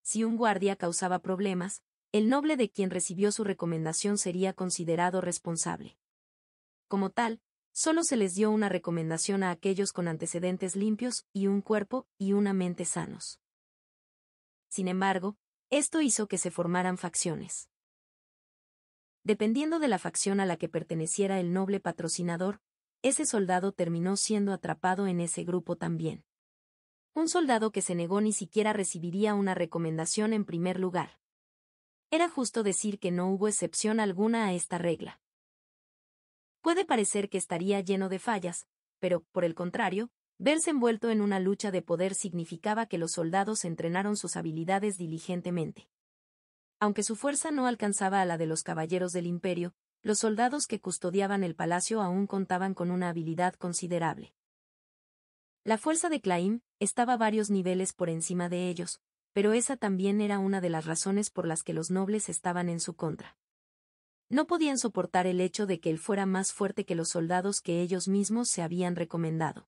Si un guardia causaba problemas, el noble de quien recibió su recomendación sería considerado responsable. Como tal, solo se les dio una recomendación a aquellos con antecedentes limpios y un cuerpo y una mente sanos. Sin embargo, esto hizo que se formaran facciones. Dependiendo de la facción a la que perteneciera el noble patrocinador, ese soldado terminó siendo atrapado en ese grupo también. Un soldado que se negó ni siquiera recibiría una recomendación en primer lugar. Era justo decir que no hubo excepción alguna a esta regla. Puede parecer que estaría lleno de fallas, pero, por el contrario, verse envuelto en una lucha de poder significaba que los soldados entrenaron sus habilidades diligentemente. Aunque su fuerza no alcanzaba a la de los caballeros del imperio, los soldados que custodiaban el palacio aún contaban con una habilidad considerable. La fuerza de Claim estaba varios niveles por encima de ellos, pero esa también era una de las razones por las que los nobles estaban en su contra. No podían soportar el hecho de que él fuera más fuerte que los soldados que ellos mismos se habían recomendado.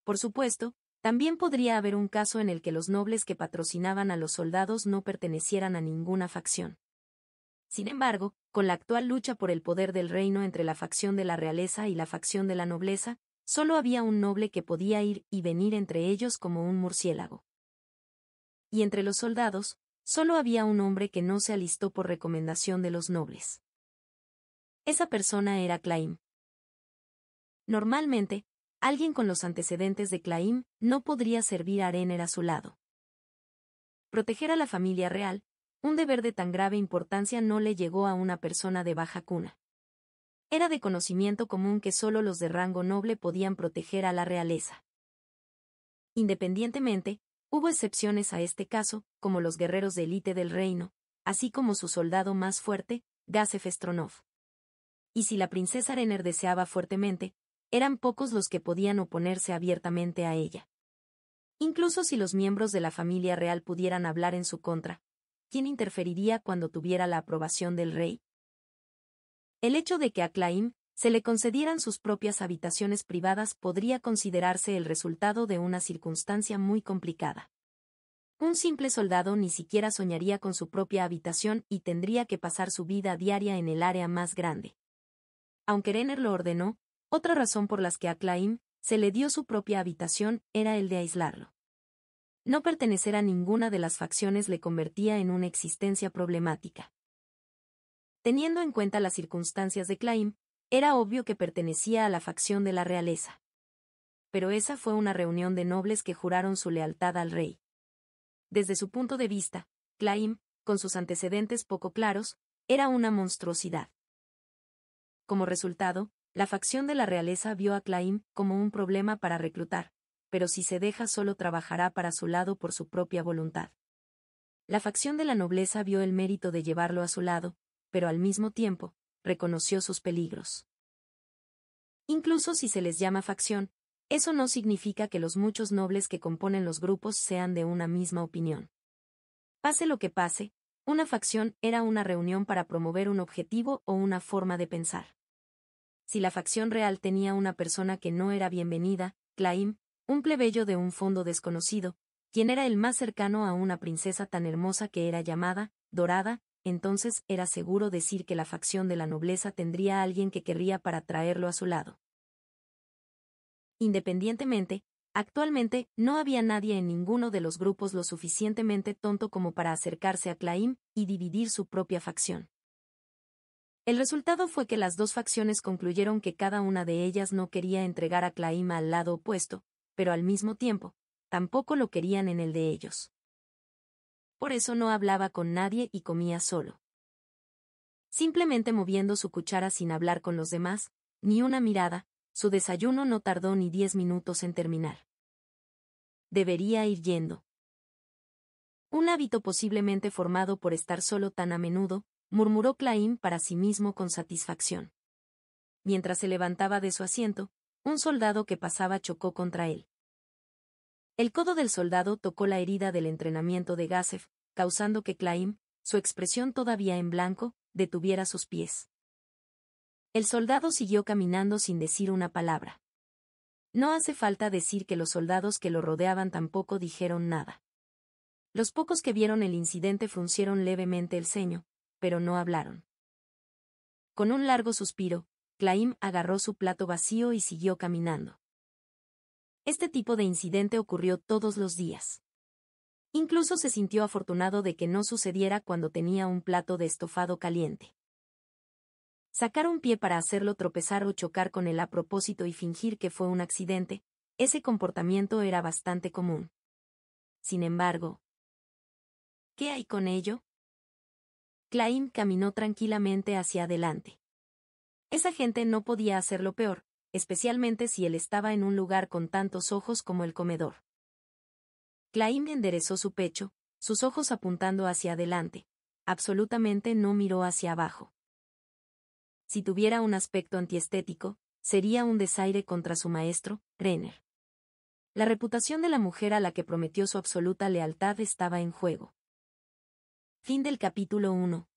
Por supuesto, también podría haber un caso en el que los nobles que patrocinaban a los soldados no pertenecieran a ninguna facción. Sin embargo, con la actual lucha por el poder del reino entre la facción de la realeza y la facción de la nobleza, solo había un noble que podía ir y venir entre ellos como un murciélago. Y entre los soldados, solo había un hombre que no se alistó por recomendación de los nobles. Esa persona era Claim. Normalmente, alguien con los antecedentes de Claim no podría servir a Arener a su lado. Proteger a la familia real, un deber de tan grave importancia no le llegó a una persona de baja cuna. Era de conocimiento común que solo los de rango noble podían proteger a la realeza. Independientemente, hubo excepciones a este caso, como los guerreros de élite del reino, así como su soldado más fuerte, Gazef Stronov. Y si la princesa Arener deseaba fuertemente, eran pocos los que podían oponerse abiertamente a ella. Incluso si los miembros de la familia real pudieran hablar en su contra, ¿quién interferiría cuando tuviera la aprobación del rey? El hecho de que a Claim se le concedieran sus propias habitaciones privadas podría considerarse el resultado de una circunstancia muy complicada. Un simple soldado ni siquiera soñaría con su propia habitación y tendría que pasar su vida diaria en el área más grande. Aunque Renner lo ordenó, otra razón por las que a Claim se le dio su propia habitación era el de aislarlo. No pertenecer a ninguna de las facciones le convertía en una existencia problemática. Teniendo en cuenta las circunstancias de Claim, era obvio que pertenecía a la facción de la realeza. Pero esa fue una reunión de nobles que juraron su lealtad al rey. Desde su punto de vista, Claim, con sus antecedentes poco claros, era una monstruosidad. Como resultado, la facción de la realeza vio a Claim como un problema para reclutar, pero si se deja solo trabajará para su lado por su propia voluntad. La facción de la nobleza vio el mérito de llevarlo a su lado, pero al mismo tiempo, reconoció sus peligros. Incluso si se les llama facción, eso no significa que los muchos nobles que componen los grupos sean de una misma opinión. Pase lo que pase, una facción era una reunión para promover un objetivo o una forma de pensar. Si la facción real tenía una persona que no era bienvenida, Claim, un plebeyo de un fondo desconocido, quien era el más cercano a una princesa tan hermosa que era llamada Dorada, entonces era seguro decir que la facción de la nobleza tendría a alguien que querría para traerlo a su lado. Independientemente, actualmente no había nadie en ninguno de los grupos lo suficientemente tonto como para acercarse a Claim y dividir su propia facción. El resultado fue que las dos facciones concluyeron que cada una de ellas no quería entregar a Claim al lado opuesto, pero al mismo tiempo, tampoco lo querían en el de ellos. Por eso no hablaba con nadie y comía solo. Simplemente moviendo su cuchara sin hablar con los demás, ni una mirada, su desayuno no tardó ni 10 minutos en terminar. Debería ir yendo. Un hábito posiblemente formado por estar solo tan a menudo, murmuró Claim para sí mismo con satisfacción. Mientras se levantaba de su asiento, un soldado que pasaba chocó contra él. El codo del soldado tocó la herida del entrenamiento de Gazef, causando que Claim, su expresión todavía en blanco, detuviera sus pies. El soldado siguió caminando sin decir una palabra. No hace falta decir que los soldados que lo rodeaban tampoco dijeron nada. Los pocos que vieron el incidente fruncieron levemente el ceño, pero no hablaron. Con un largo suspiro, Claim agarró su plato vacío y siguió caminando. Este tipo de incidente ocurrió todos los días. Incluso se sintió afortunado de que no sucediera cuando tenía un plato de estofado caliente. Sacar un pie para hacerlo tropezar o chocar con él a propósito y fingir que fue un accidente, ese comportamiento era bastante común. Sin embargo, ¿qué hay con ello? Claim caminó tranquilamente hacia adelante. Esa gente no podía hacerlo peor, especialmente si él estaba en un lugar con tantos ojos como el comedor. Claim enderezó su pecho, sus ojos apuntando hacia adelante. Absolutamente no miró hacia abajo. Si tuviera un aspecto antiestético, sería un desaire contra su maestro, Renner. La reputación de la mujer a la que prometió su absoluta lealtad estaba en juego. Fin del capítulo 1.